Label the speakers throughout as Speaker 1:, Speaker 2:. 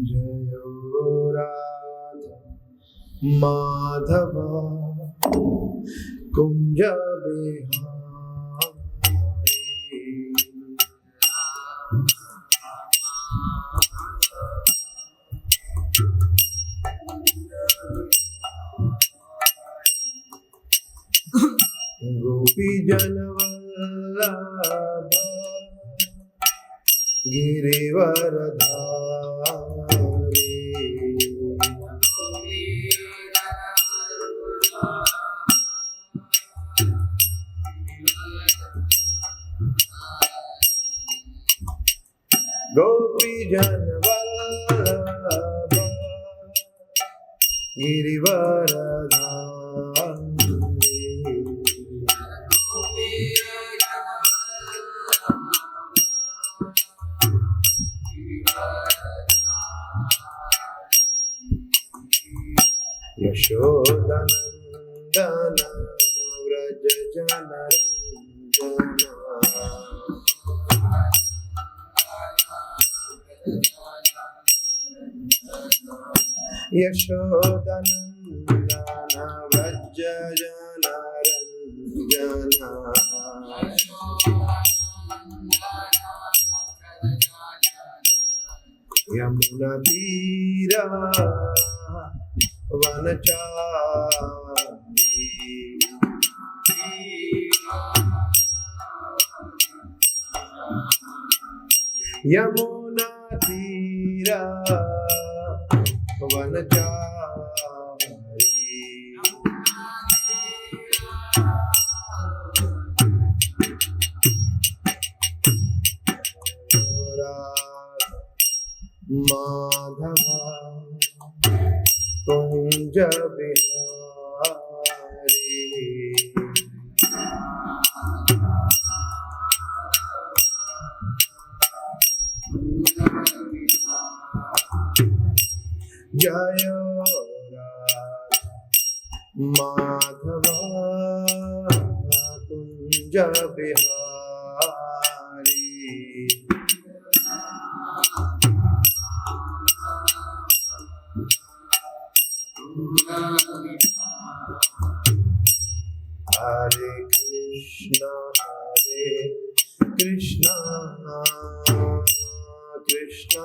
Speaker 1: जयो राधा माधव कुंज बिहारी। गोपी जनवल्लभ गिरिवरधारी। गोपी जनवल्लभ गिरिवरधारी। यशोदनंदन व्रज जनरंजना। यशोदनंदन व्रज जनरंजना। यमुना तीरा वनचारी। यमुना तीरा वनचारी। माधव कुंज बिहारी। जय माधव कुंज बिहारी। हरे कृष्णा कृष्णा कृष्णा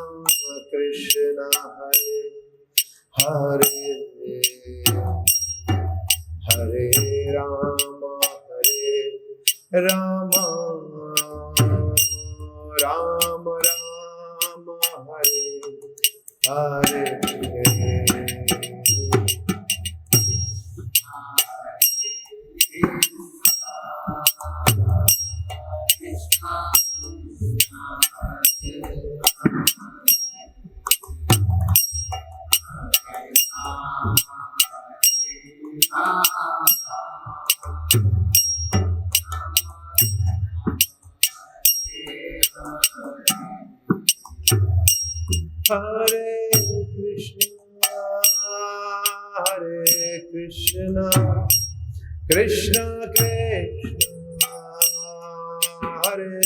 Speaker 1: कृष्णा हरे हरे हरे राम राम राम राम हरे हरे। हरे Krishna Krishna Krishna Hare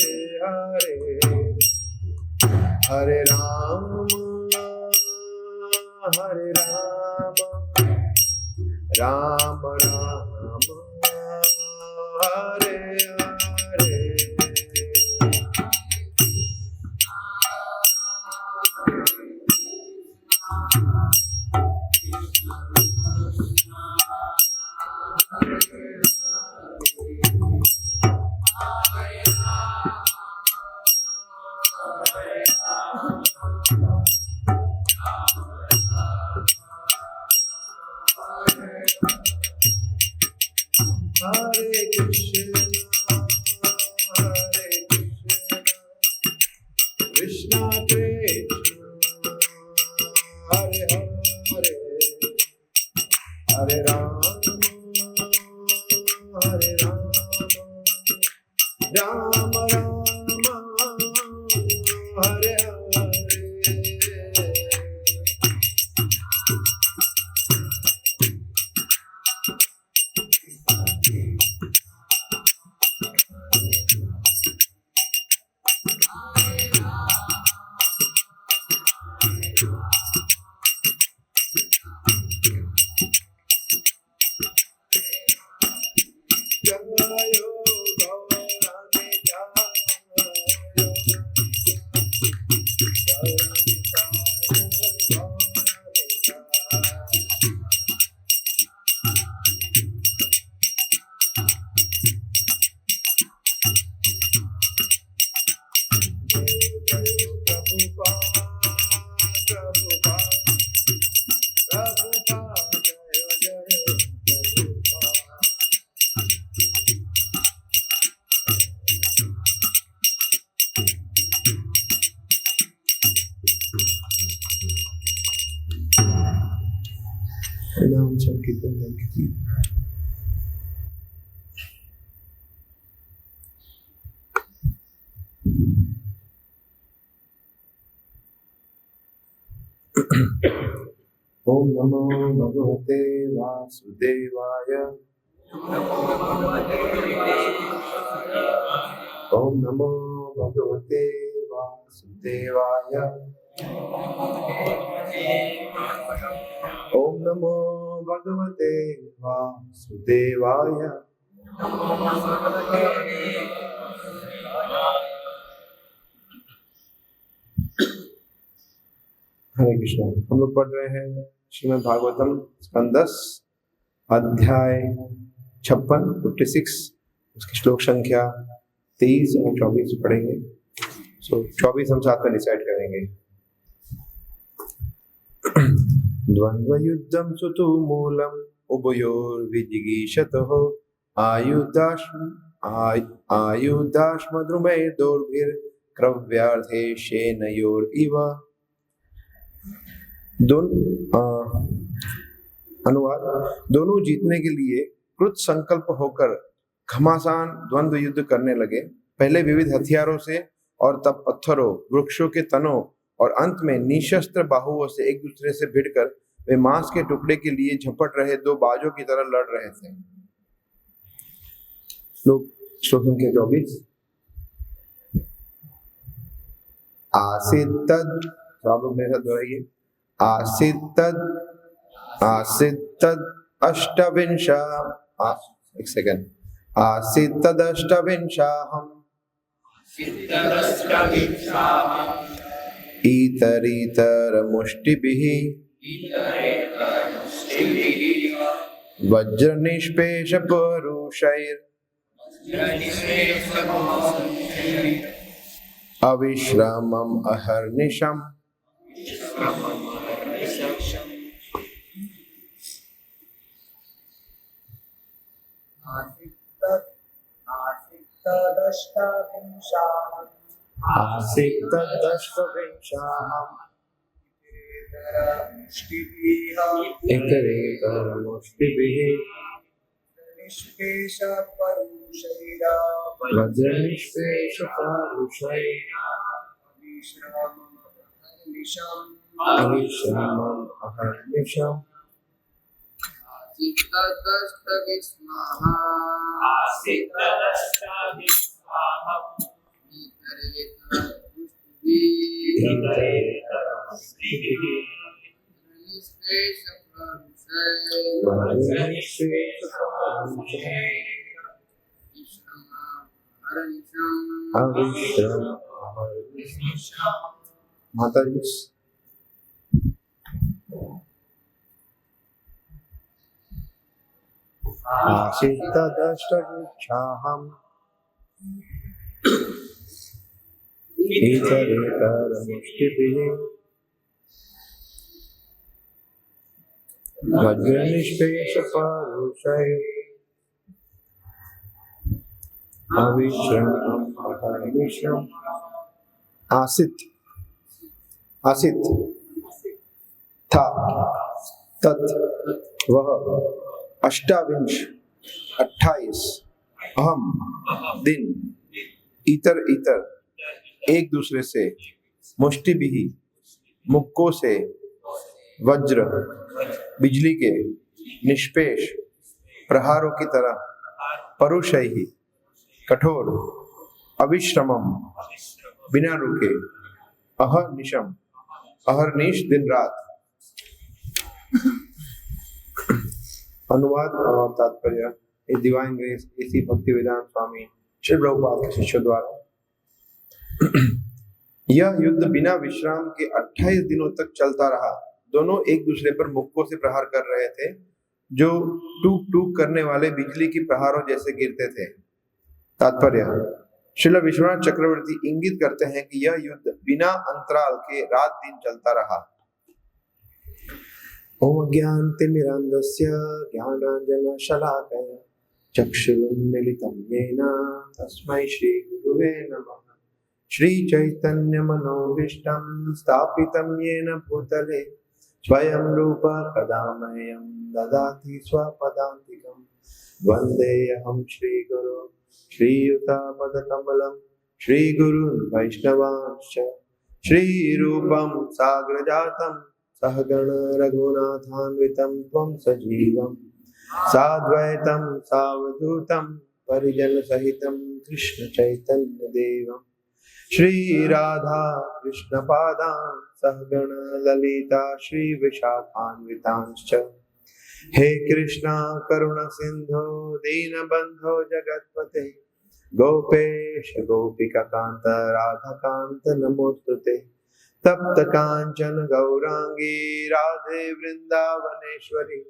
Speaker 1: Hare Hare Ram Ram Ram Hare Hare. Hare Krishna, Krishna Krishna, Hare Hare, Hare Rama, Rama Rama, Hare Hare. नाम संकीर्तन कीजिए। ओम नमो भगवते वासुदेवाय। ओम नमो भगवते वासुदेवाय। ओम नमो भगवते वासुदेवाय। हरे कृष्ण। हम लोग पढ़ रहे हैं श्रीमद् भागवतम स्कंद 10 अध्याय 56 उसकी श्लोक संख्या 23 और 24 पढ़ेंगे। 24 हम साथ में डिसाइड करेंगे। द्वंद्व युद्धम सुतु मूलम उभयोर्विजिगीषतः आयुधाश्मद्रुमैर्दौर्भिर्क्रव्यार्धे शेनयोरिव। अनुवाद। दोनों जीतने के लिए कृत संकल्प होकर घमासान द्वंद्व युद्ध करने लगे। पहले विविध हथियारों से और तब पत्थरों, वृक्षों के तनों और अंत में निशस्त्र बाहुओं से एक दूसरे से भिड़कर वे मांस के टुकड़े के लिए झपट रहे दो बाजों की तरह लड़ रहे थे। श्लोक संख्या 24। आसीत आप लोग मेरे साथ दोहराइए। आसीत अष्टविंशा एक सेकंड। आसीत अष्टविंशाहम् इतरितरमुष्टिभिः वज्रनिष्पेषपरुषैर् अविश्रामम् अहर्निशम्। अविश्रामम् अहर्निशम्। माता जी आसीतदष्टविंशाहम् इतरेतरमुष्टिभिः वज्रनिष्पेषपरुषैः अविश्रामम् अहर्निशम्। आसित आसित था तत् वह अष्टाविंश 28 अहम दिन इतर इतर एक दूसरे से मुष्टि भी मुक्कों से वज्र बिजली के निष्पेष प्रहारों की तरह परुषैहि कठोर अविश्रमम बिना रुके अहर्निशम अहर्निश दिन रात। अनुवाद और तात्पर्य। इस डिवाइन ग्रेस इसी भक्तिवेदांत स्वामी श्री प्रभुपाद के शिष्यों द्वारा यह युद्ध बिना विश्राम के 28 दिनों तक चलता रहा। दोनों एक दूसरे पर मुक्कों से प्रहार कर रहे थे, जो टूक टूक करने वाले बिजली की प्रहारों जैसे गिरते थे। तात्पर्य: श्रील विश्वनाथ चक्रवर्ती इंगित करते हैं कि यह युद्ध बिना अंतराल के रात दिन चलता रहा। ओम ज्ञानतिमिरान्धस्य ज्ञानाञ्जनशलाकया चक्षुरुन्मीलितं येन तस्मै श्रीगुरुवे नमः। श्रीचैतन्यमनोभीष्टं स्थापितं येन भूतले स्वयं रूप कदा मह्यं ददाति स्वपदान्तिकं। वन्देऽहं श्रीगुरो श्रीयुतापदकमलं श्रीगुरून् वैष्णवांश्च श्रीरूपं साग्रजातं सहगण रघुनाथान्वितं त्वं सजीवं साद्वैतं सावधूतं परिजनसहितं कृष्ण चैतन्य देवं श्री राधा कृष्ण पादान् सहगण ललिता श्री विशाखान्वितांश्च। हे कृष्णा करुण सिंधो दीनबंधो जगत्पते गोपेश गोपिका कांत राधा कांत नमोस्तुते। तप्त कांचन गौरांगी राधे वृंदावनेश्वरी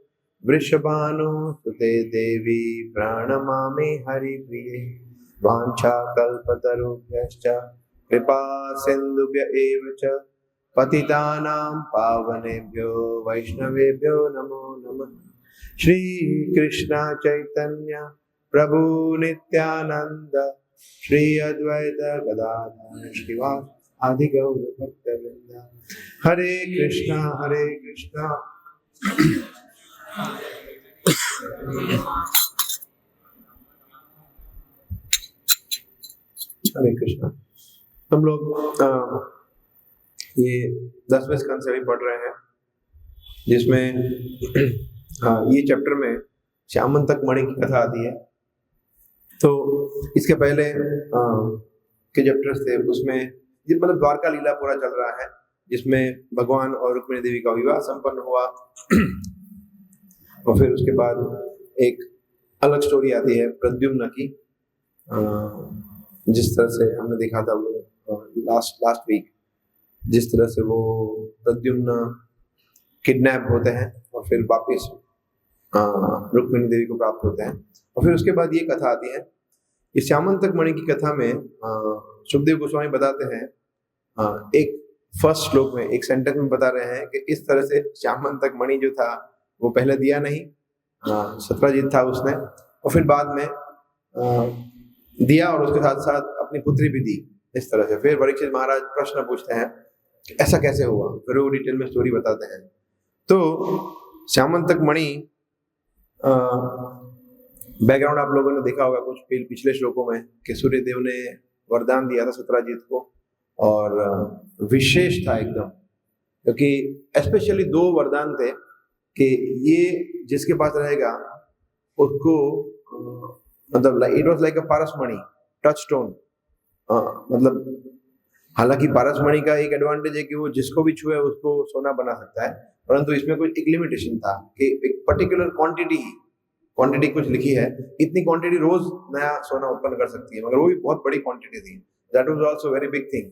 Speaker 1: वृषभानुसुते देवी प्रणमामि हरिप्रिये। वाञ्छाकल्पतरुभ्यश्च कृपा सिन्धुभ्य एव च पतितानां पावनेभ्यो वैष्णवेभ्यो नमो नमः। श्री कृष्ण चैतन्य प्रभु नित्यानंद श्री अद्वैत गदाधर श्रीवास आदि गौर भक्तवृंद। हरे कृष्णा हरे कृष्णा। हम लोग ये 10वें स्कंद से भी पढ़ रहे हैं, जिसमें ये चैप्टर में श्यामंतक मणि की कथा आती है। तो इसके पहले के चैप्टर्स थे, उसमें मतलब द्वारका लीला पूरा चल रहा है, जिसमें भगवान और रुक्मिणी देवी का विवाह संपन्न हुआ। और फिर उसके बाद एक अलग स्टोरी आती है प्रद्युम्न की, जिस तरह से हमने देखा था लास्ट वीक, जिस तरह से वो प्रद्युम्न किडनैप होते हैं और फिर वापस रुक्मिणी देवी को प्राप्त होते हैं। और फिर उसके बाद ये कथा आती है। इस श्यामंतक मणि की कथा में सुखदेव गोस्वामी बताते हैं, एक फर्स्ट श्लोक में एक सेंटेंस में बता रहे हैं कि इस तरह से श्यामंतक मणि जो था वो पहले दिया नहीं, सत्यजीत था उसने, और फिर बाद में दिया और उसके साथ साथ अपनी पुत्री भी दी। इस तरह से फिर परीक्षित महाराज प्रश्न पूछते हैं कि ऐसा कैसे हुआ, फिर वो डिटेल में स्टोरी बताते हैं। तो श्यामंतक मणि बैकग्राउंड आप लोगों ने देखा होगा कुछ पिछले श्लोकों में कि सूर्यदेव ने वरदान दिया था सत्यजीत को, और विशेष था एकदम, क्योंकि स्पेशली 2 वरदान थे कि ये जिसके पास रहेगा उसको मतलब it was like a Parasmani touch stone. मतलब हालांकि पारसमणि का एक एडवांटेज है कि वो जिसको भी छुए उसको सोना बना सकता है, परंतु इसमें कुछ एक लिमिटेशन था कि एक पर्टिकुलर क्वांटिटी कुछ लिखी है, इतनी क्वांटिटी रोज नया सोना उत्पन्न कर सकती है, मगर वो भी बहुत बड़ी क्वांटिटी थी। That was also very big thing.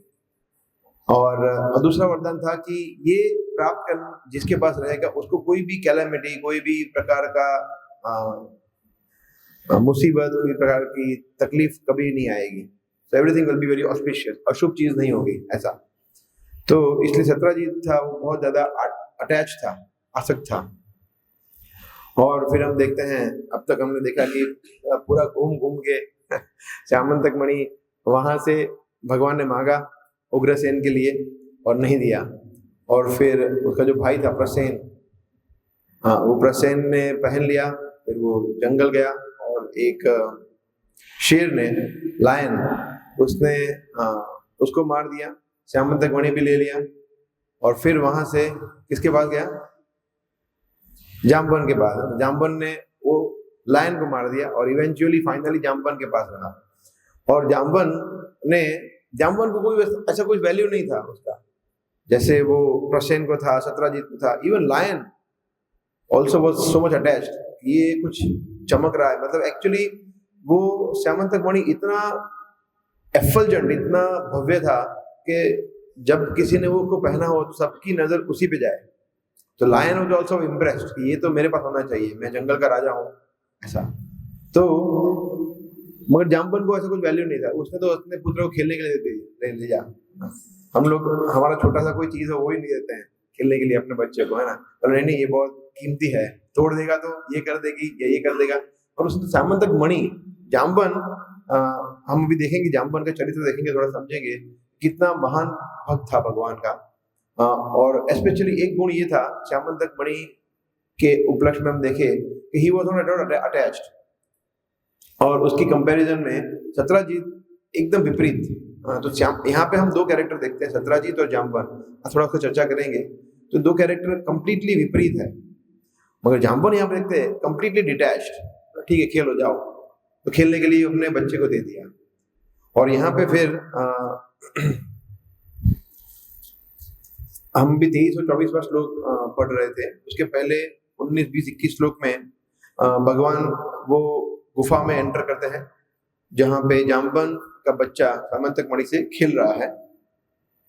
Speaker 1: और दूसरा वरदान था कि ये प्राप्त करना जिसके पास रहेगा उसको कोई भी कैलेमिटी, कोई भी प्रकार का मुसीबत, कोई प्रकार की तकलीफ कभी नहीं आएगी। So everything will be very auspicious, अशुभ चीज नहीं होगी ऐसा। तो इसलिए सत्यजीत था वो बहुत ज्यादा अटैच था, आसक्त था। और फिर हम देखते हैं, अब तक हमने देखा कि पूरा घूम के श्यामंतक मणि वहां से भगवान ने मांगा उग्रसेन के लिए और नहीं दिया, और फिर उसका जो भाई था प्रसेन, वो प्रसेन ने पहन लिया। फिर वो जंगल गया और एक शेर ने, लायन, उसने उसको मार दिया, श्यामंतक मणि भी ले लिया। और फिर वहां से किसके पास गया? जाम्बवन के पास। जाम्बवन ने वो लायन को मार दिया और इवेंचुअली फाइनली जाम्बवन के पास रहा। और जाम्बवन को कोई ऐसा कुछ वैल्यू नहीं था उसका, जैसे वो प्रसेन को था, सत्यजीत को था। Even lion also was so much attached, ये कुछ चमक रहा है। मतलब एक्चुअली वो श्यामंतक मणि इतना एफल्जेंट, इतना भव्य था कि जब किसी ने वो उसको पहना हो तो सबकी नजर उसी पे जाए। तो लायन वाज आल्सो इम्प्रेस्ड कि ये तो मेरे पास होना चाहिए, मैं जंगल का राजा हूँ ऐसा। तो मगर जामवन को ऐसा कुछ वैल्यू नहीं था, उसने तो अपने पुत्र को खेलने के लिए ले लिया। हम लोग हमारा छोटा सा कोई चीज है वो ही नहीं देते हैं खेलने के लिए अपने बच्चे को, है ना। पर नहीं नहीं, ये बहुत कीमती है, तोड़ देगा तो ये कर देगी या ये कर देगा। और उसने श्यामंतक मणि जामवन, हम अभी देखेंगे जामवन का चरित्र देखेंगे, थोड़ा समझेंगे कितना महान भक्त था भगवान का। और स्पेशली एक गुण ये था श्यामंतक मणि के उपलक्ष्य में हम देखे कि ही वाज नॉट अटैच्ड, और उसकी कंपैरिजन में सत्राजीत एकदम विपरीत। तो यहाँ पे हम दो कैरेक्टर देखते हैं, सत्राजीत और जामवन, थोड़ा उसको चर्चा करेंगे। तो दो कैरेक्टर कंप्लीटली विपरीत है, मगर जामवन यहाँ पे देखते हैं कंप्लीटली डिटैच्ड। ठीक है खेलो जाओ, तो खेलने के लिए अपने बच्चे को दे दिया। और यहाँ पे फिर हम भी 23 और 24वां श्लोक पढ़ रहे थे, उसके पहले 19, 20, 21 श्लोक में भगवान वो गुफा में एंटर करते हैं जहाँ पे जामवन का बच्चा श्यामंतक मणि से खेल रहा है।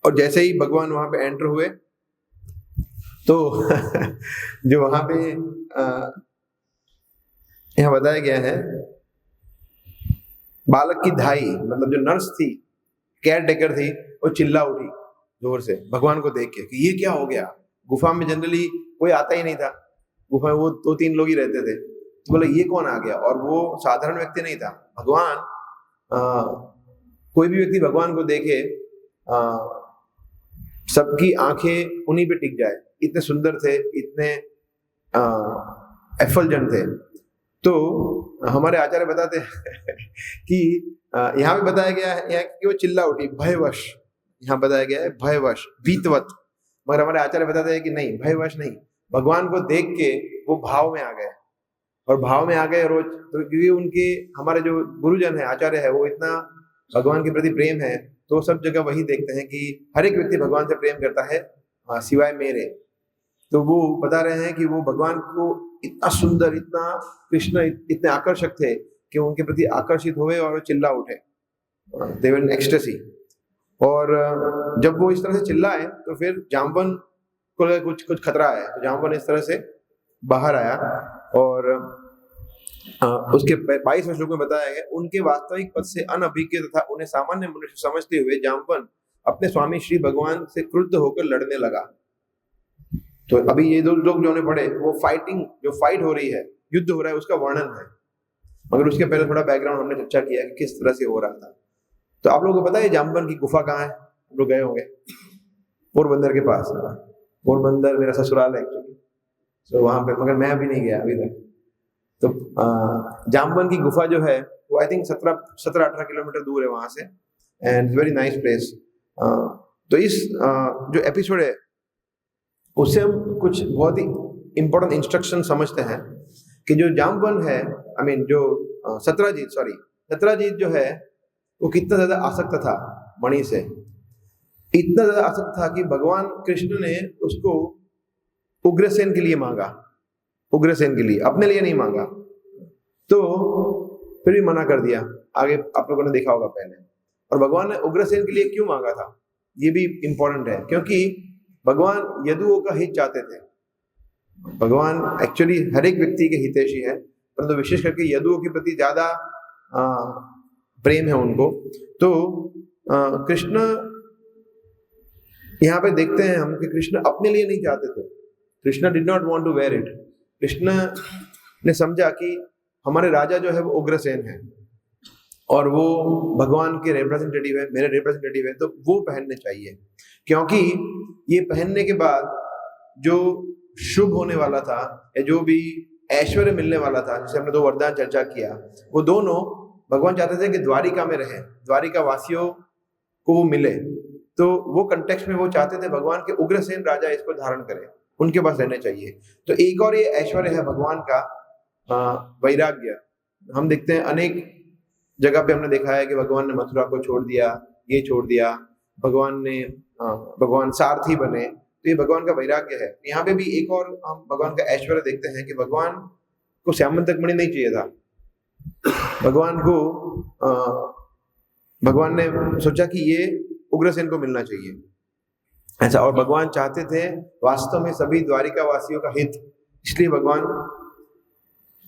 Speaker 1: और जैसे ही भगवान वहां पे एंटर हुए तो जो वहां पे यहाँ बताया गया है, बालक की धाई मतलब जो नर्स थी, केयर टेकर थी, वो चिल्ला उठी जोर से भगवान को देख के कि ये क्या हो गया। गुफा में जनरली कोई आता ही नहीं था, गुफा में वो 2-3 लोग ही रहते थे। तो बोले ये कौन आ गया, और वो साधारण व्यक्ति नहीं था। भगवान कोई भी व्यक्ति भगवान को देखे सबकी आंखें उन्हीं पे टिक जाए, इतने सुंदर थे, इतने एफल्जेंट थे। तो हमारे आचार्य बताते हैं कि यहाँ पे बताया गया है कि वो चिल्ला उठी भयवश, यहाँ बताया गया है भयवश भीतवत, मगर हमारे आचार्य बताते हैं कि नहीं, भयवश नहीं, भगवान को देख के वो भाव में आ गए। और भाव में आ गए रोज, तो क्योंकि उनके हमारे जो गुरुजन है, आचार्य है, वो इतना भगवान के प्रति प्रेम है, तो सब जगह वही देखते हैं कि हर एक व्यक्ति भगवान से प्रेम करता है सिवाय मेरे। तो वो बता रहे हैं कि वो भगवान को इतना सुंदर, इतना कृष्ण इतने आकर्षक थे कि उनके प्रति आकर्षित हुए और चिल्ला उठे, दे वर इन एक्सटेसी। और जब वो इस तरह से चिल्लाए तो फिर जामवन को कुछ खतरा है, तो जामवन इस तरह से बाहर आया। और उसके 22वें श्लोक में बताया गया, उनके वास्तविक पद से अनभिज्ञ तथा उन्हें सामान्य मनुष्य समझते हुए जामवन अपने स्वामी श्री भगवान से क्रुद्ध होकर लड़ने लगा। तो अभी ये दो लोग जो पढ़े, वो फाइटिंग, जो फाइट हो रही है, युद्ध हो रहा है, उसका वर्णन है। मगर उसके पहले थोड़ा बैकग्राउंड हमने चर्चा किया कि किस तरह से हो रहा था। तो आप लोगों को पता है जामवन की गुफा कहाँ है? आप लोग गए होंगे, पोरबंदर के पास। पोरबंदर मेरा ससुराल है एक्चुअली, तो वहां पे, मगर मैं अभी नहीं गया अभी तक। तो जामवन की गुफा जो है वो आई थिंक 17-18 किलोमीटर दूर है वहां से, एंड वेरी नाइस प्लेस। तो इस जो एपिसोड है उससे हम कुछ बहुत ही इंपॉर्टेंट इंस्ट्रक्शन समझते हैं कि जो जामवन है, आई मीन जो सत्राजीत जो है वो कितना ज्यादा आसक्त था मणि से, इतना ज्यादा आसक्त था कि भगवान कृष्ण ने उसको उग्रसेन के लिए मांगा, उग्रसेन के लिए, अपने लिए नहीं मांगा। तो फिर भी मना कर दिया, आगे आप लोगों ने देखा होगा पहले। और भगवान ने उग्रसेन के लिए क्यों मांगा था, ये भी इंपॉर्टेंट है, क्योंकि भगवान यदुओं का हित चाहते थे। भगवान एक्चुअली हर एक व्यक्ति के हितैषी है, परंतु विशेष करके यदुओं के प्रति ज्यादा प्रेम है उनको। तो कृष्ण, यहाँ पे देखते हैं हम कि कृष्ण अपने लिए नहीं चाहते थे, Krishna did not want to wear it. Krishna ने समझा कि हमारे राजा जो है वो उग्रसेन है और वो भगवान के रिप्रेजेंटेटिव है, मेरे रिप्रेजेंटेटिव है, तो वो पहनने चाहिए, क्योंकि ये पहनने के बाद जो शुभ होने वाला था या जो भी ऐश्वर्य मिलने वाला था, जिसे हमने 2 वरदान चर्चा किया, वो दोनों भगवान चाहते थे कि द्वारिका में रहे, द्वारिका वासियों को वो मिले। तो वो कंटेक्स्ट में वो चाहते थे भगवान के उग्रसेन राजा इसको धारण करें, उनके पास रहने चाहिए। तो एक और ये ऐश्वर्य है भगवान का, वैराग्य। हम देखते हैं अनेक जगह पे हमने देखा है कि भगवान ने मथुरा को छोड़ दिया, ये छोड़ दिया, भगवान सारथी बने, तो ये भगवान का वैराग्य है। यहाँ पे भी एक और हम भगवान का ऐश्वर्य देखते हैं कि भगवान को श्यामंतक मणि नहीं चाहिए था। भगवान ने सोचा कि ये उग्रसेन को मिलना चाहिए ऐसा, और भगवान चाहते थे वास्तव में सभी द्वारिका वासियों का हित, इसलिए भगवान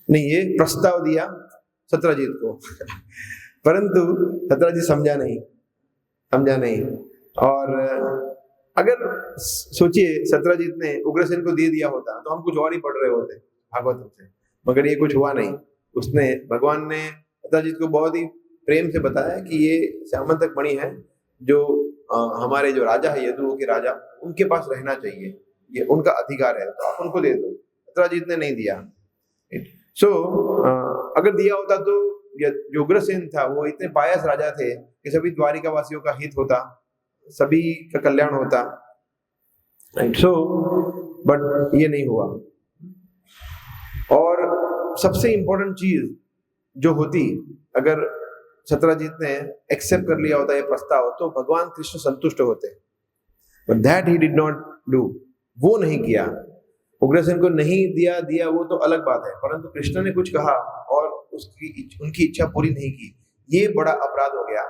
Speaker 1: ने ये प्रस्ताव दिया सत्यजीत को। परंतु सत्यजीत समझा नहीं। और अगर सोचिए सत्यजीत ने उग्रसेन को दे दिया होता तो हम कुछ और ही पढ़ रहे होते भागवतम से, मगर ये कुछ हुआ नहीं। भगवान ने सत्यजीत को बहुत ही प्रेम से बताया कि ये श्यामंतक मणि है जो हमारे जो राजा है यदुओं के राजा, उनके पास रहना चाहिए, ये उनका अधिकार है, तो आप उनको दे दो। सत्यजीत ने नहीं दिया। अगर दिया होता तो जो उग्रसेन था वो इतने पायस राजा थे कि सभी द्वारिका वासियों का हित होता, सभी का कल्याण होता। बट ये नहीं हुआ। और सबसे इंपॉर्टेंट चीज जो होती, अगर सत्यजीत ने एक्सेप्ट कर लिया होता ये प्रस्ताव, तो भगवान कृष्ण संतुष्ट होते, but that he did not do. वो नहीं किया, उग्रसेन को नहीं दिया वो तो अलग बात है, परंतु कृष्ण ने कुछ कहा और उनकी इच्छा पूरी नहीं की, ये बड़ा अपराध हो गया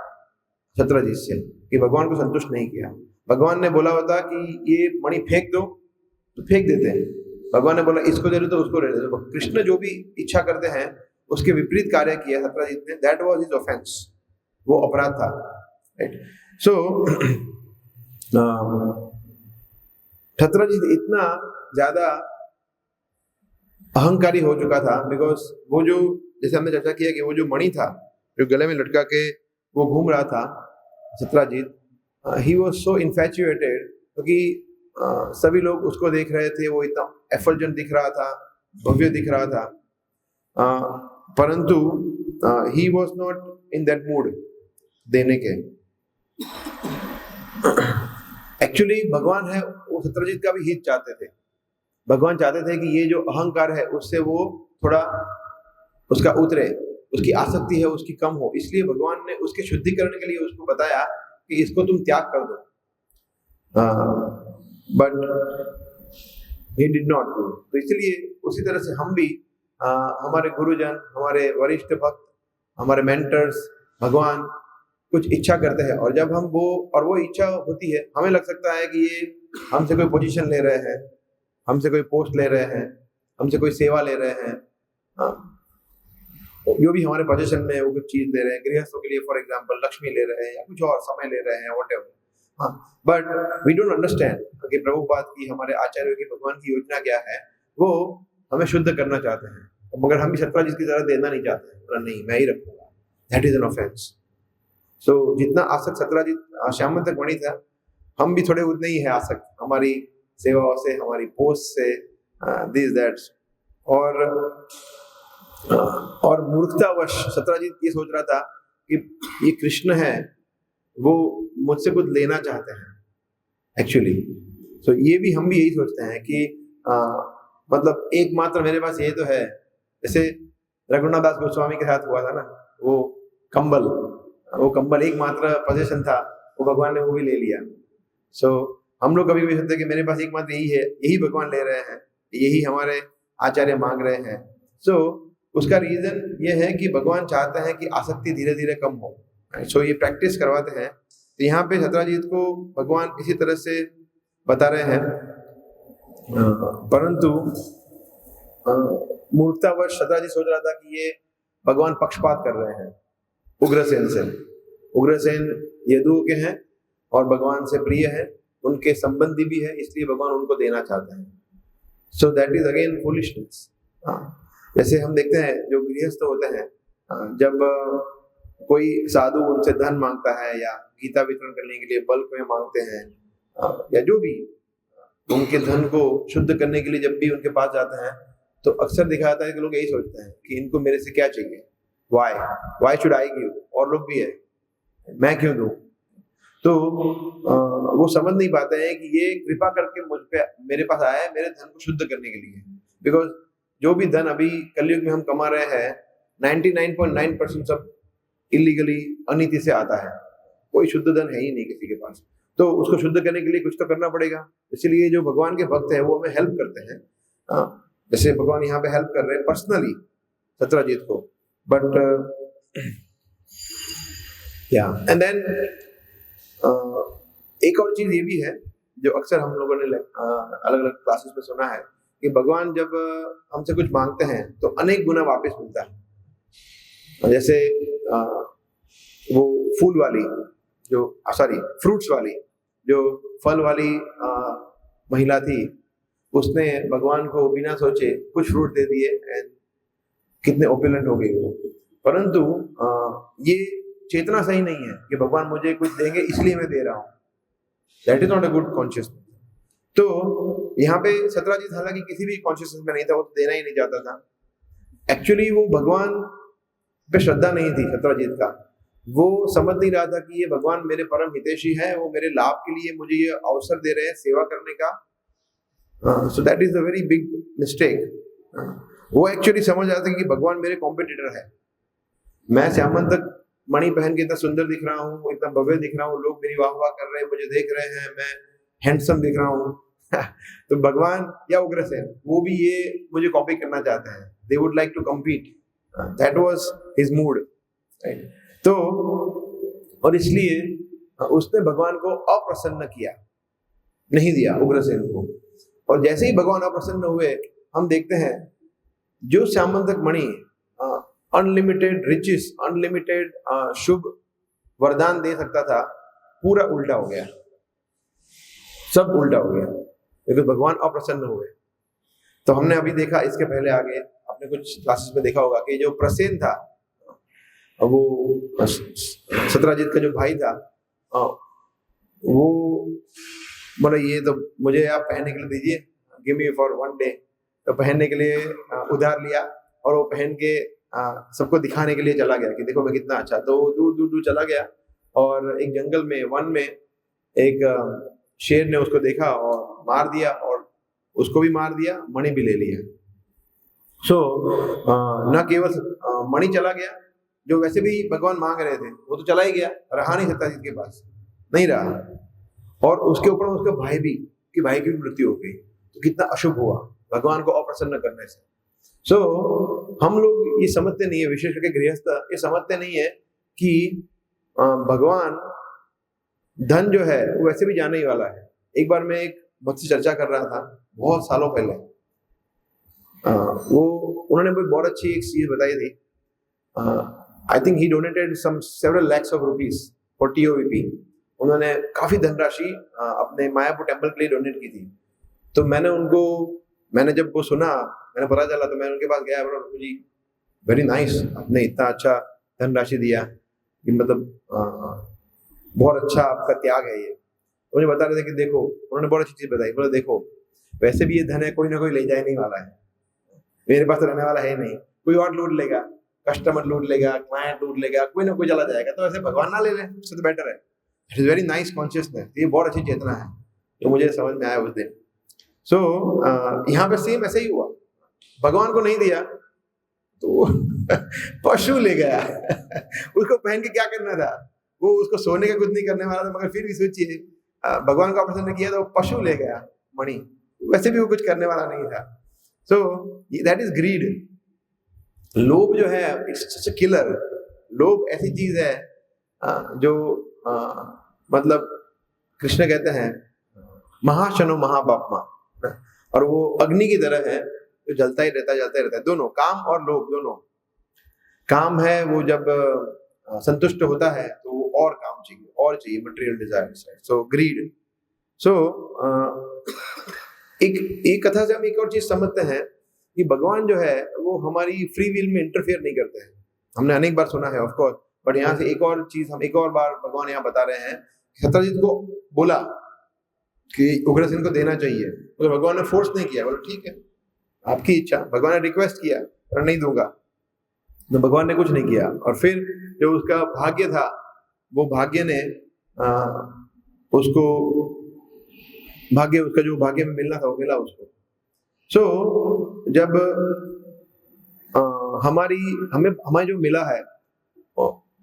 Speaker 1: सत्यजीत से कि भगवान को संतुष्ट नहीं किया। भगवान ने बोला होता कि ये मणि फेंक दो तो फेंक देते हैं, भगवान ने बोला इसको दे दो तो उसको दे दो। कृष्ण जो भी इच्छा करते हैं उसके विपरीत कार्य किया सत्यजीत ने, दैट वाज हिज ऑफेंस, वो अपराध था। राइट। सो सत्यजीत इतना ज्यादा अहंकारी हो चुका था, बिकॉज वो जो, जैसे हमने चर्चा किया कि वो जो मणि था जो गले में लटका के वो घूम रहा था सत्यजीत, ही वाज सो इन्फैचुएटेड, क्योंकि सभी लोग उसको देख रहे थे, वो इतना एफल्जेंट दिख रहा था, भव्य दिख रहा था, परंतु he was not in that mood देने के। एक्चुअली भगवान है वो सत्यजीत का भी हित चाहते थे। भगवान चाहते थे कि ये जो अहंकार है उससे वो थोड़ा उसका उतरे, उसकी आसक्ति है उसकी कम हो, इसलिए भगवान ने उसके शुद्धिकरण के लिए उसको बताया कि इसको तुम त्याग कर दो, but he did not do। तो इसलिए उसी तरह से हम भी हमारे गुरुजन, हमारे वरिष्ठ भक्त, हमारे मेंटर्स, भगवान कुछ इच्छा करते हैं, और जब हम वो इच्छा होती है, हमें लग सकता है कि ये हमसे कोई पोजीशन ले रहे हैं, हमसे कोई पोस्ट ले रहे हैं, हमसे कोई सेवा ले रहे हैं, जो भी हमारे पोजीशन में वो कुछ चीज ले रहे हैं, गृहस्थों के लिए फॉर एग्जाम्पल लक्ष्मी ले रहे हैं या कुछ और समय ले रहे हैं, whatever. But we don't understand कि प्रभुपाद की, हमारे आचार्यों की, भगवान की योजना क्या है। वो हमें शुद्ध करना चाहते हैं, मगर हम भी सत्यजीत की तरह देना नहीं चाहते हैं, नहीं मैं ही रखूंगा, दैट इज एन ऑफेंस। सो जितना आसक्त सत्यजीत श्यामंतक मणि था, हम भी थोड़े उतने ही है आसक्त, हमारी सेवाओं से, हमारी पोस्ट से, दिस दैट्स। और मूर्खतावश सत्यजीत ये सोच रहा था कि ये कृष्ण है, वो मुझसे कुछ लेना चाहते हैं एक्चुअली। सो ये भी, हम भी यही सोचते हैं कि मतलब एकमात्र मेरे पास ये तो है, जैसे रघुनाथ दास गोस्वामी के साथ हुआ था ना, वो कंबल एकमात्र पोजीशन था, वो भगवान ने वो भी ले लिया। सो हम लोग कभी भी सोचते हैं कि मेरे पास एकमात्र यही है, यही भगवान ले रहे हैं, यही हमारे आचार्य मांग रहे हैं। सो उसका रीजन ये है कि भगवान चाहते हैं कि आसक्ति धीरे धीरे कम हो। सो ये प्रैक्टिस करवाते हैं। तो यहाँ पे सत्यजीत को भगवान इसी तरह से बता रहे हैं, परंतु मूर्खतावश सत्यजीत सोच रहा था कि ये भगवान पक्षपात कर रहे हैं उग्रसेन से। उग्रसेन यदुओं के हैं और भगवान से प्रिय है, उनके संबंधी भी है, इसलिए भगवान उनको देना चाहते हैं। सो दैट इज अगेन फूलिशनेस। जैसे हम देखते हैं जो गृहस्थ होते हैं, जब कोई साधु उनसे धन मांगता है या गीता वितरण करने के लिए बल्क में मांगते हैं, या जो भी उनके धन को शुद्ध करने के लिए जब भी उनके पास जाते हैं, तो अक्सर दिखा जाता है कि लोग यही सोचते हैं कि इनको मेरे से क्या चाहिए, वाई शुड आई गिव, और लोग भी है, मैं क्यों दूं। तो वो समझ नहीं पाते हैं कि ये कृपा करके मुझ पे, मेरे पास आया है मेरे धन को शुद्ध करने के लिए। बिकॉज जो भी धन अभी कलयुग में हम कमा रहे हैं, 99.9% सब इलीगली, अनीति से आता है, कोई शुद्ध धन है ही नहीं किसी के पास। तो उसको शुद्ध करने के लिए कुछ तो करना पड़ेगा, इसलिए जो भगवान के भक्त हैं वो हमें हेल्प करते हैं। जैसे भगवान यहाँ पे हेल्प कर रहे हैं पर्सनली सत्यजीत को, बट या एंड देन एक और चीज ये भी है जो अक्सर हम लोगों ने अलग अलग क्लासेस में सुना है कि भगवान जब हमसे कुछ मांगते हैं तो अनेक गुना वापस मिलता है। जैसे वो फूल वाली जो फ्रूट्स वाली जो फल वाली महिला थी, उसने भगवान को बिना सोचे कुछ फ्रूट दे दिए एंड कितने ओपुलेंट हो गई वो। परंतु ये चेतना सही नहीं है कि भगवान मुझे कुछ देंगे इसलिए मैं दे रहा हूँ। That is not a good consciousness. तो यहाँ पे सत्यजीत हालांकि किसी भी कॉन्शियसनेस में नहीं था, वो तो देना ही नहीं चाहता था। एक्चुअली वो भगवान पे श्रद्धा नहीं थी सत्यजीत का, वो समझ नहीं रहा था कि ये भगवान मेरे परम हितैषी है, वो मेरे लाभ के लिए मुझे ये अवसर दे रहे हैं सेवा करने का। सो that is a very big mistake. वो एक्चुअली समझ रहा था कि भगवान मेरे कॉम्पिटिटर है। मैं श्यामंतक मणि पहन के इतना सुंदर दिख रहा हूँ, इतना भव्य दिख रहा हूँ, लोग मेरी वाह वाह कर रहे हैं, मुझे देख रहे हैं, मैं हैंडसम दिख रहा हूँ तो भगवान या उग्रसेन वो भी ये मुझे कॉपी करना चाहते हैं। They would like to compete, that was his mood, right. तो और इसलिए उसने भगवान को अप्रसन्न किया, नहीं दिया उग्रसेन को। और जैसे ही भगवान अप्रसन्न हुए, हम देखते हैं जो श्यामंतक मणि अनलिमिटेड रिचेस, अनलिमिटेड शुभ वरदान दे सकता था, पूरा उल्टा हो गया, सब उल्टा हो गया क्योंकि भगवान अप्रसन्न हुए। तो हमने अभी देखा, इसके पहले आगे आपने कुछ क्लासेस में देखा होगा कि जो प्रसेन था, वो सत्यजीत का जो भाई था, वो बोला ये तो मुझे आप पहनने के लिए दीजिए, give me for one day. तो पहनने के लिए उधार लिया और वो पहन के सबको दिखाने के लिए चला गया कि देखो मैं कितना अच्छा। तो दूर दूर दूर चला गया और एक जंगल में, वन में एक शेर ने उसको देखा और मार दिया, और उसको भी मार दिया, मणि भी ले लिया। सो न केवल मणि चला गया, जो वैसे भी भगवान मांग रहे थे वो तो चला ही गया, रहा नहीं सत्यजीत के पास, नहीं रहा। और उसके ऊपर उसका भाई भी, कि भाई की भी मृत्यु हो गई। तो कितना अशुभ हुआ भगवान को अप्रसन्न करने से। सो हम लोग ये समझते नहीं है, विशेष करके गृहस्थ ये समझते नहीं है कि भगवान धन जो है वो वैसे भी जाने ही वाला है। एक बार मैं एक भक्त से चर्चा कर रहा था बहुत सालों पहले, वो उन्होंने मुझे बहुत अच्छी एक चीज बताई थी। I think he donated some several lakhs of rupees for TOVP। उन्होंने काफी धनराशि अपने मायापुर टेम्पल के लिए डोनेट की थी। तो मैंने जब वो सुना, मैंने पता चला, तो मैं उनके पास गया, बोला जी वेरी नाइस, आपने इतना अच्छा धनराशि दिया, कि मतलब बहुत अच्छा आपका त्याग है ये। मुझे बता रहे थे कि देखो, उन्होंने बहुत अच्छी चीज बताई, बोला देखो वैसे भी ये धन है, कोई ना कोई ले जाए नहीं वाला है, मेरे पास तो रहने वाला है नहीं, कोई और लूट लेगा, कस्टमर लूट लेगा, क्लाइंट लूट लेगा, कोई ना कोई चला जाएगा, तो ऐसे भगवान ना ले लें, उससे तो बेटर है। It is very nice consciousness, ये बहुत अच्छी चेतना है, जो मुझे समझ में आया उस दिन। सो यहाँ पे सेम ऐसे ही हुआ, भगवान को नहीं दिया तो पशु ले गया उसको पहन के क्या करना था, वो उसको सोने का कुछ नहीं करने वाला था, मगर फिर भी सोचिए भगवान को प्रसन्न किया तो पशु ले गया मणि, वैसे भी वो कुछ करने वाला नहीं था। So that is greed. लोभ जो है इट्स सच अ किलर। लोभ ऐसी चीज है जो मतलब कृष्ण कहते हैं महाशनो महापापमा, और वो अग्नि की तरह है जो जलता ही रहता है। दोनों, काम और लोभ दोनों। काम है वो जब संतुष्ट होता है तो वो और काम चाहिए, मटेरियल डिजायर्स, सो ग्रीड। सो एक कथा से हम एक और चीज समझते हैं कि भगवान जो है वो हमारी फ्री विल में इंटरफेयर नहीं करते हैं। हमने अनेक बार सुना है ऑफ कोर्स, बट यहाँ से एक और चीज हम एक और बार भगवान यहाँ बता रहे हैं। सत्यजीत को बोला कि उग्रसेन को देना चाहिए, तो भगवान ने फोर्स नहीं किया, बोला ठीक है आपकी इच्छा। भगवान ने रिक्वेस्ट किया पर नहीं दूंगा, तो भगवान ने कुछ नहीं किया। और फिर जो उसका भाग्य था, वो भाग्य ने उसका जो भाग्य में मिलना था वो मिला उसको। सो जब हमें जो मिला है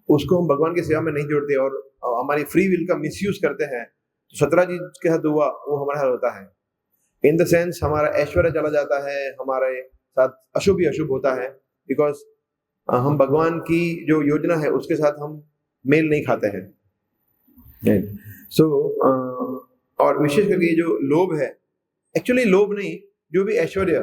Speaker 1: उसको हम भगवान की सेवा में नहीं जोड़ते और हमारी फ्री विल का मिसयूज करते हैं, तो सत्यजीत के साथ हुआ वो हमारे साथ होता है। इन द सेंस हमारा ऐश्वर्य चला जाता है, हमारे साथ अशुभ ही अशुभ होता है, बिकॉज हम भगवान की जो योजना है उसके साथ हम मेल नहीं खाते हैं। सो और विशेष करके ये जो लोभ है, एक्चुअली लोभ नहीं, जो भी ऐश्वर्य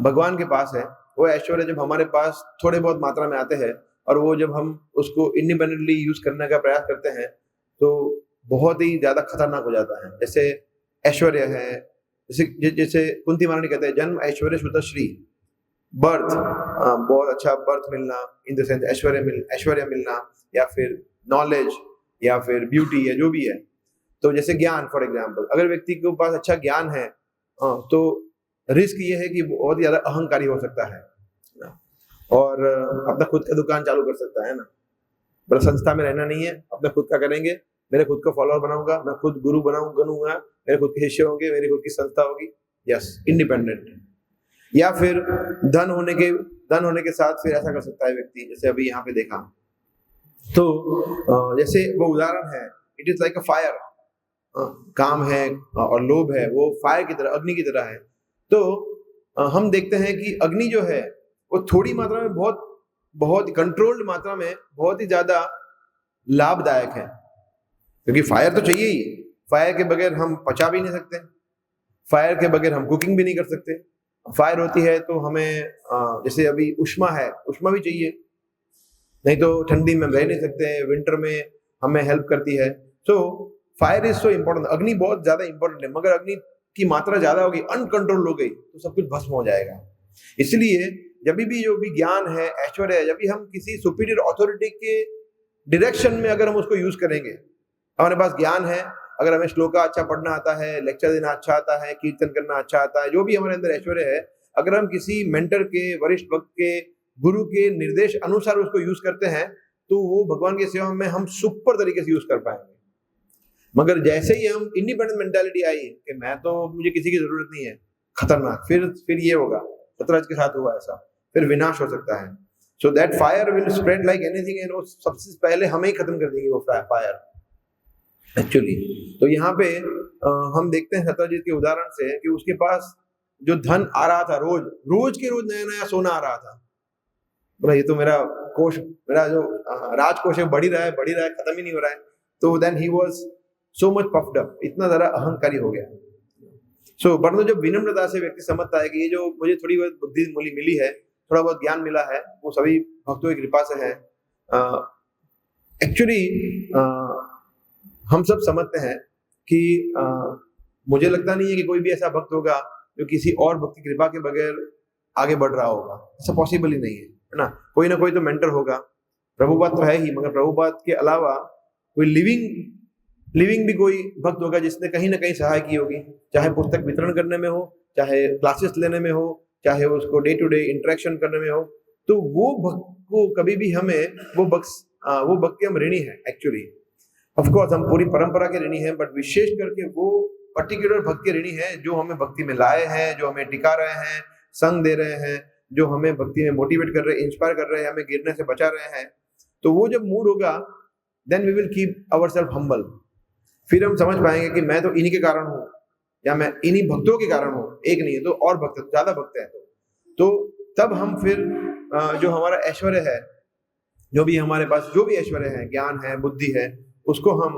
Speaker 1: भगवान के पास है, वो ऐश्वर्य जब हमारे पास थोड़े बहुत मात्रा में आते हैं और वो जब हम उसको इंडिपेंडेंटली यूज करने का प्रयास करते हैं तो बहुत ही ज्यादा खतरनाक हो जाता है। जैसे ऐश्वर्य है, जैसे जैसे कुंती महारानी कहते हैं, जन्म ऐश्वर्य सुत श्री, बर्थ, बहुत अच्छा बर्थ मिलना, इन द सेंस ऐश्वर्य मिलना, या फिर नॉलेज, या फिर ब्यूटी, या जो भी है। तो जैसे ज्ञान, फॉर एग्जाम्पल, अगर व्यक्ति के पास अच्छा ज्ञान है तो रिस्क ये है कि बहुत ज्यादा अहंकारी हो सकता है और अपना खुद का दुकान चालू कर सकता है ना। बड़ा संस्था में रहना नहीं है, अपना खुद का करेंगे, मेरे खुद का फॉलोअर बनाऊंगा, मैं खुद गुरु बनूंगा, मेरे खुद के शिष्य होंगे, मेरी खुद की संस्था होगी, यस, इंडिपेंडेंट। या फिर धन होने के साथ फिर ऐसा कर सकता है व्यक्ति, जैसे अभी यहाँ पे देखा तो जैसे वो उदाहरण है, it is like a fire, काम है और लोभ है, वो फायर की तरह, अग्नि की तरह है। तो हम देखते हैं कि अग्नि जो है वो थोड़ी मात्रा में, बहुत बहुत कंट्रोल्ड मात्रा में, बहुत ही ज्यादा लाभदायक है, क्योंकि फायर तो चाहिए ही। फायर के बगैर हम पचा भी नहीं सकते, फायर के बगैर हम कुकिंग भी नहीं कर सकते। फायर होती है तो हमें जैसे अभी उष्मा है, उष्मा भी चाहिए, नहीं तो ठंडी में हम रह नहीं सकते, विंटर में हमें हेल्प करती है। So fire is so important, अग्नि बहुत ज्यादा इंपॉर्टेंट है। मगर अग्नि की मात्रा ज्यादा होगी, अनकंट्रोल हो गई तो सब कुछ भस्म हो जाएगा। इसलिए जब भी जो भी ज्ञान है, ऐश्वर्य है, जब भी हम किसी सुपीरियर अथॉरिटी के डायरेक्शन में अगर हम उसको यूज करेंगे, हमारे पास ज्ञान है, अगर हमें श्लोका अच्छा पढ़ना आता है, लेक्चर देना अच्छा आता है, कीर्तन करना अच्छा आता है, जो भी हमारे अंदर ऐश्वर्य है, अगर हम किसी मेंटर के, वरिष्ठ भक्त के, गुरु के निर्देश अनुसार उसको यूज करते हैं तो वो भगवान की सेवा में हम सुपर तरीके से यूज कर पाएंगे। मगर जैसे ही हम इंडिपेंडेंट मेंटालिटी आई कि मैं तो, मुझे किसी की जरूरत नहीं है, खतरनाक, फिर ये होगा, सतराज के साथ हुआ ऐसा, फिर विनाश हो सकता है। So that fire will spread like anything, and वो सबसे पहले हमें ही खत्म कर देंगे वो फायर एक्चुअली। तो यहाँ पे हम देखते हैं सतराजीत के उदाहरण से कि उसके पास जो धन आ रहा था, रोज के रोज नया नया सोना आ रहा था। बोला ये तो मेरा कोष, मेरा जो राजकोष है बढ़ ही रहा है, खत्म ही नहीं हो रहा है। तो then he was so much puffed up, इतना ज्यादा अहंकारी हो गया। सो परंतु जब विनम्रता से व्यक्ति समझता है कि ये जो मुझे थोड़ी बहुत बुद्धि मिली है, थोड़ा बहुत ज्ञान मिला है, वो सभी भक्तों की कृपा से है। एक्चुअली हम सब समझते हैं कि मुझे लगता नहीं है कि कोई भी ऐसा भक्त होगा जो किसी और भक्त की कृपा के बगैर आगे बढ़ रहा होगा, ऐसा पॉसिबल ही नहीं है ना। कोई ना कोई तो मेंटर होगा, प्रभुपाद तो है ही, मगर प्रभुपाद के अलावा कोई लिविंग भी कोई भक्त होगा जिसने कहीं ना कहीं सहाय की होगी, चाहे पुस्तक वितरण करने में हो, चाहे क्लासेस लेने में हो, चाहे उसको डे टू डे इंटरेक्शन करने में हो। तो वो भक्त को कभी भी हमें वो भक्त के हम ऋणी है एक्चुअली। ऑफ कोर्स हम पूरी परंपरा के ऋणी हैं, बट विशेष करके वो पर्टिकुलर भक्त के ऋणी हैं जो हमें भक्ति में लाए हैं, जो हमें टिका रहे हैं, संग दे रहे हैं, जो हमें भक्ति में मोटिवेट कर रहे हैं, इंस्पायर कर रहे हैं, हमें गिरने से बचा रहे हैं। तो वो जब मूड होगा, then we will keep ourselves humble. फिर हम समझ पाएंगे कि मैं तो इन्हीं के कारण हूँ, या मैं इन्हीं भक्तों के कारण हूँ, एक नहीं है तो और भक्त, ज्यादा भक्त है। तो तब हम फिर जो हमारा ऐश्वर्य है, जो भी हमारे पास जो भी ऐश्वर्य है, ज्ञान है, बुद्धि है, उसको हम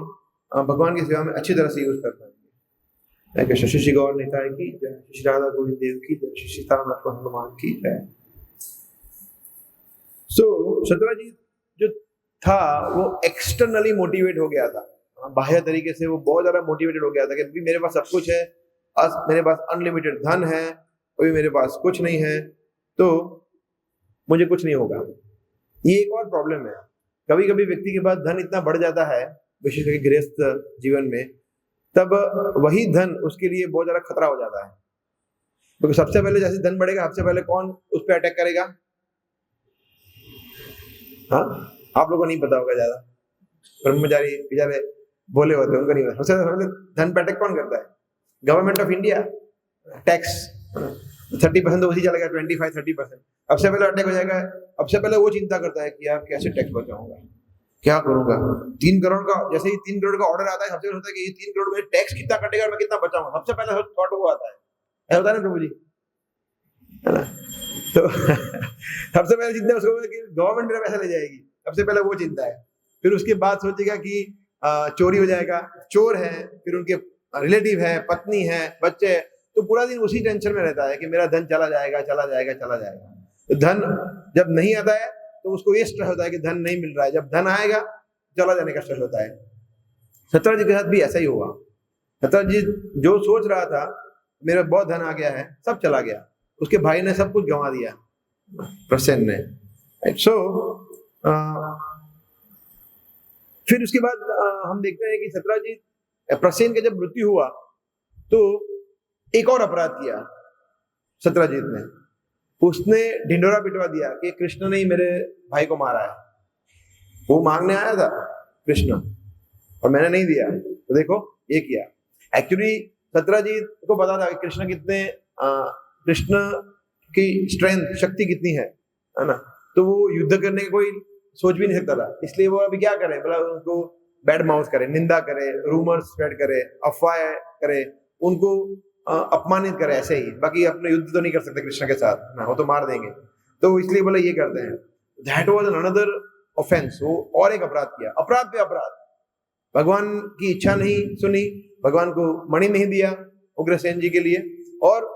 Speaker 1: भगवान की सेवा में अच्छी तरह से यूज कर पाएंगे। शशि श्री गौर निताय की जय, श्री राधा गोविंद देव की जय, श्री सीताराम लक्ष्मण हनुमान की जय। सो सतराजीत जो था वो एक्सटर्नली मोटिवेट हो गया था, बाह्य तरीके से वो बहुत ज्यादा मोटिवेटेड हो गया था कि मेरे पास सब कुछ है, मेरे पास अनलिमिटेड धन है, अभी मेरे पास कुछ नहीं है तो मुझे कुछ नहीं होगा। ये एक और प्रॉब्लम है, कभी कभी व्यक्ति के पास धन इतना बढ़ जाता है, विशेष करके गृहस्थ जीवन में, तब वही धन उसके लिए बहुत ज्यादा खतरा हो जाता है। क्योंकि सबसे पहले जैसे धन बढ़ेगा, सबसे पहले कौन उस पर अटैक करेगा? हाँ, आप लोगों को नहीं पता होगा, ज्यादा ब्रह्मचारी बेचारे बोले होते हैं, उनको नहीं पता। सबसे पहले धन पे अटैक कौन करता है? गवर्नमेंट ऑफ इंडिया, टैक्स 30% तो उसी चलेगा, 25-30%। अब से पहले अटैक हो जाएगा। अब से पहले वो चिंता करता है कि यार कैसे टैक्स बचाऊंगा, क्या करूंगा। 3 करोड़ का, जैसे ही 3 करोड़ का ऑर्डर आता है, सबसे पहले होता है कि ये 3 करोड़ में टैक्स कितना कटेगा और मैं कितना बचाऊंगा, सबसे पहले थॉट वो आता है। ऐसा होता है ना प्रभु जी, है ना? तो सबसे पहले चिंता उसको कि गवर्नमेंट मेरा पैसा ले जाएगी, सबसे पहले वो चिंता है। फिर उसके बाद सोचेगा कि चोरी हो जाएगा, चोर है, फिर उनके रिलेटिव है, पत्नी है, बच्चे है, तो पूरा दिन उसी टेंशन में रहता है कि मेरा धन चला जाएगा, चला जाएगा, चला जाएगा। तो धन जब नहीं आता है तो उसको ये स्ट्रेस होता है कि धन नहीं मिल रहा है, जब धन आएगा चला जाने का स्ट्रेस होता है। सत्यव्रत जी के साथ भी ऐसा ही हुआ। सत्यव्रत जी जो सोच रहा था मेरा बहुत धन आ गया है, सब चला गया, उसके भाई ने सब कुछ गंवा दिया, प्रसेन ने। सो फिर उसके बाद हम देखते हैं कि सत्यव्रत प्रसेन का जब मृत्यु हुआ तो एक और अपराध किया सत्यव्रत ने। उसने ढिंडोरा पिटवा दिया कि कृष्ण ने ही मेरे भाई को मारा है। वो मांगने आया था कृष्ण और मैंने नहीं दिया, तो देखो ये किया। एक्चुअली सत्यव्रत को पता था कि कृष्ण कितने कृष्ण की स्ट्रेंथ, शक्ति कितनी है ना? तो वो युद्ध करने की कोई सोच भी नहीं सकता था। इसलिए वो अभी क्या करे, मतलब उनको बैड माउथ करे, निंदा करे, रूमर्स स्प्रेड करे, अफवाह करे, उनको अपमानित करे, ऐसे ही। बाकी अपने युद्ध तो नहीं कर सकते कृष्ण के साथ ना, वो तो मार देंगे, तो इसलिए बोले ये करते हैं। That was another offence. वो और एक अपराध किया, अपराध पे अपराध। भगवान की इच्छा नहीं सुनी, भगवान को मणि नहीं दिया उग्रसेन जी के लिए, और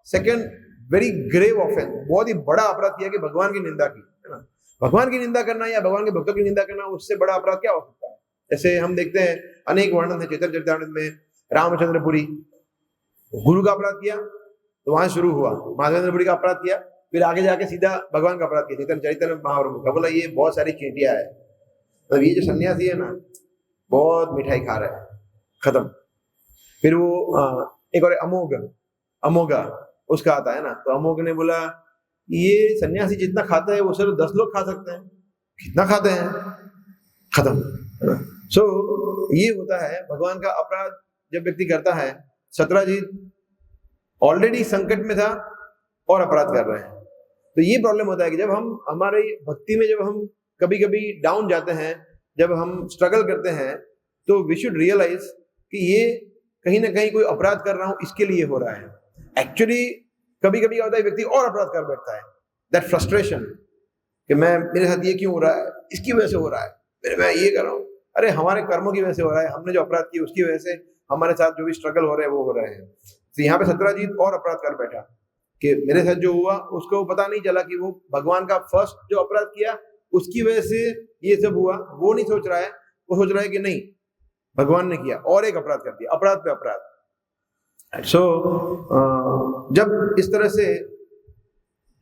Speaker 1: सेकंड वेरी ग्रेव ऑफेंस, बहुत ही बड़ा अपराध किया कि भगवान की निंदा की, है ना? भगवान की निंदा करना या भगवान के भक्तों की निंदा करना, उससे बड़ा अपराध क्या हो सकता है? जैसे हम देखते हैं अनेक वर्णन है चैतन्य चरितामृत में, रामचंद्रपुरी गुरु का अपराध किया तो वहां शुरू हुआ, माधवेंद्रपुरी का अपराध किया, फिर आगे जाके सीधा भगवान का अपराध किया चैतन्य चरितामृत महाप्रभु का। बोला ये बहुत सारी चींटियां है, मतलब ये जो सन्यासी है ना बहुत मिठाई खा रहा है, खत्म। फिर वो एक और अमोघा उसका आता है ना, तो अमोघ ने बोला ये सन्यासी जितना खाता है वो सिर्फ 10 लोग खा सकते हैं, कितना खाते हैं, खत्म। सो ये होता है भगवान का अपराध जब व्यक्ति करता है। सत्यव्रत ऑलरेडी संकट में था और अपराध कर रहे हैं, तो ये प्रॉब्लम होता है कि जब हम हमारे भक्ति में जब हम कभी कभी डाउन जाते हैं, जब हम स्ट्रगल करते हैं, तो वी शुड रियलाइज कि ये कहीं ना कहीं कोई अपराध कर रहा हूं इसके लिए हो रहा है। एक्चुअली कभी कभी क्या होता है, व्यक्ति और अपराध कर बैठता है, दैट फ्रस्ट्रेशन कि मैं, मेरे साथ ये क्यों हो रहा है, इसकी वजह से हो रहा है, मैं ये कर रहा हूँ, अरे हमारे कर्मों की वजह से हो रहा है, हमने जो अपराध किए उसकी वजह से हमारे साथ जो भी स्ट्रगल हो रहे हैं वो हो रहे हैं। तो यहाँ पे सत्यव्रत और अपराध कर बैठा कि मेरे साथ जो हुआ उसको पता नहीं चला कि वो भगवान का फर्स्ट जो अपराध किया उसकी वजह से ये सब हुआ, वो नहीं सोच रहा है, वो सोच रहा है कि नहीं भगवान ने किया, और एक अपराध कर दिया, अपराध पे अपराध। सो जब इस तरह से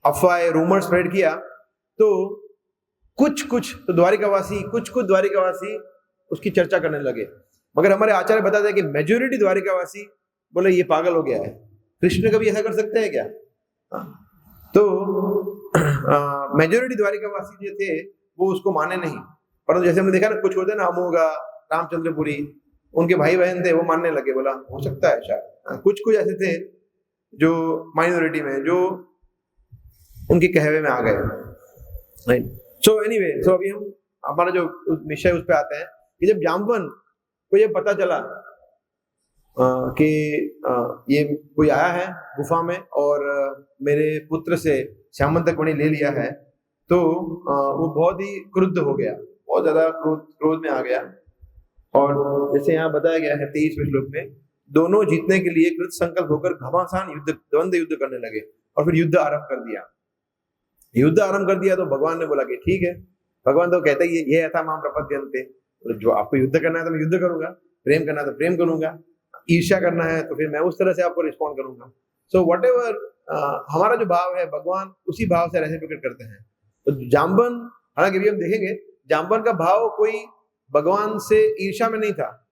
Speaker 1: अफवाह रूमर स्प्रेड किया तो कुछ द्वारिकावासी उसकी चर्चा करने लगे, मगर हमारे आचार्य बताते हैं कि मेजोरिटी द्वारिकावासी बोले ये पागल हो गया है, कृष्ण कभी ऐसा कर सकते हैं क्या? तो मेजोरिटी द्वारिकावासी जो थे वो उसको माने नहीं, परंतु जैसे हमने देखा ना कुछ होते ना, अमोघा, रामचंद्रपुरी, उनके भाई बहन थे वो मानने लगे, बोला हो सकता है शायद। कुछ ऐसे थे जो माइनॉरिटी में, जो उनके कहवे में आ गए। सो एनीवे, सो अभी हम हमारा जो विषय उस पर आते हैं कि जब जाम्बवन को ये पता चला कि ये कोई आया है गुफा में और मेरे पुत्र से श्यामंतक मणि ले लिया है, तो वो बहुत ही क्रुद्ध हो गया, बहुत ज्यादा क्रोध में आ गया। और जैसे यहाँ बताया गया है 23वें श्लोक में, दोनों जीतने के लिए कृत संकल्प होकर घमासान द्वंद्व युद्ध करने लगे और फिर युद्ध आरंभ कर दिया। तो भगवान ने बोला कि ठीक है, भगवान तो कहते ही ये था माम प्रपद्यन्ते, जो आपको युद्ध करना है तो मैं युद्ध करूंगा, प्रेम करना है तो प्रेम करूंगा, ईर्ष्या करना है तो फिर मैं उस तरह से आपको रिस्पॉन्ड करूंगा। सो व्हाटएवर हमारा जो भाव है भगवान उसी भाव से रेसिप्रोकेट करते हैं। तो जाम्बवन, हालांकि भी हम देखेंगे जाम्बवन का भाव कोई भगवान से ईर्ष्या में नहीं था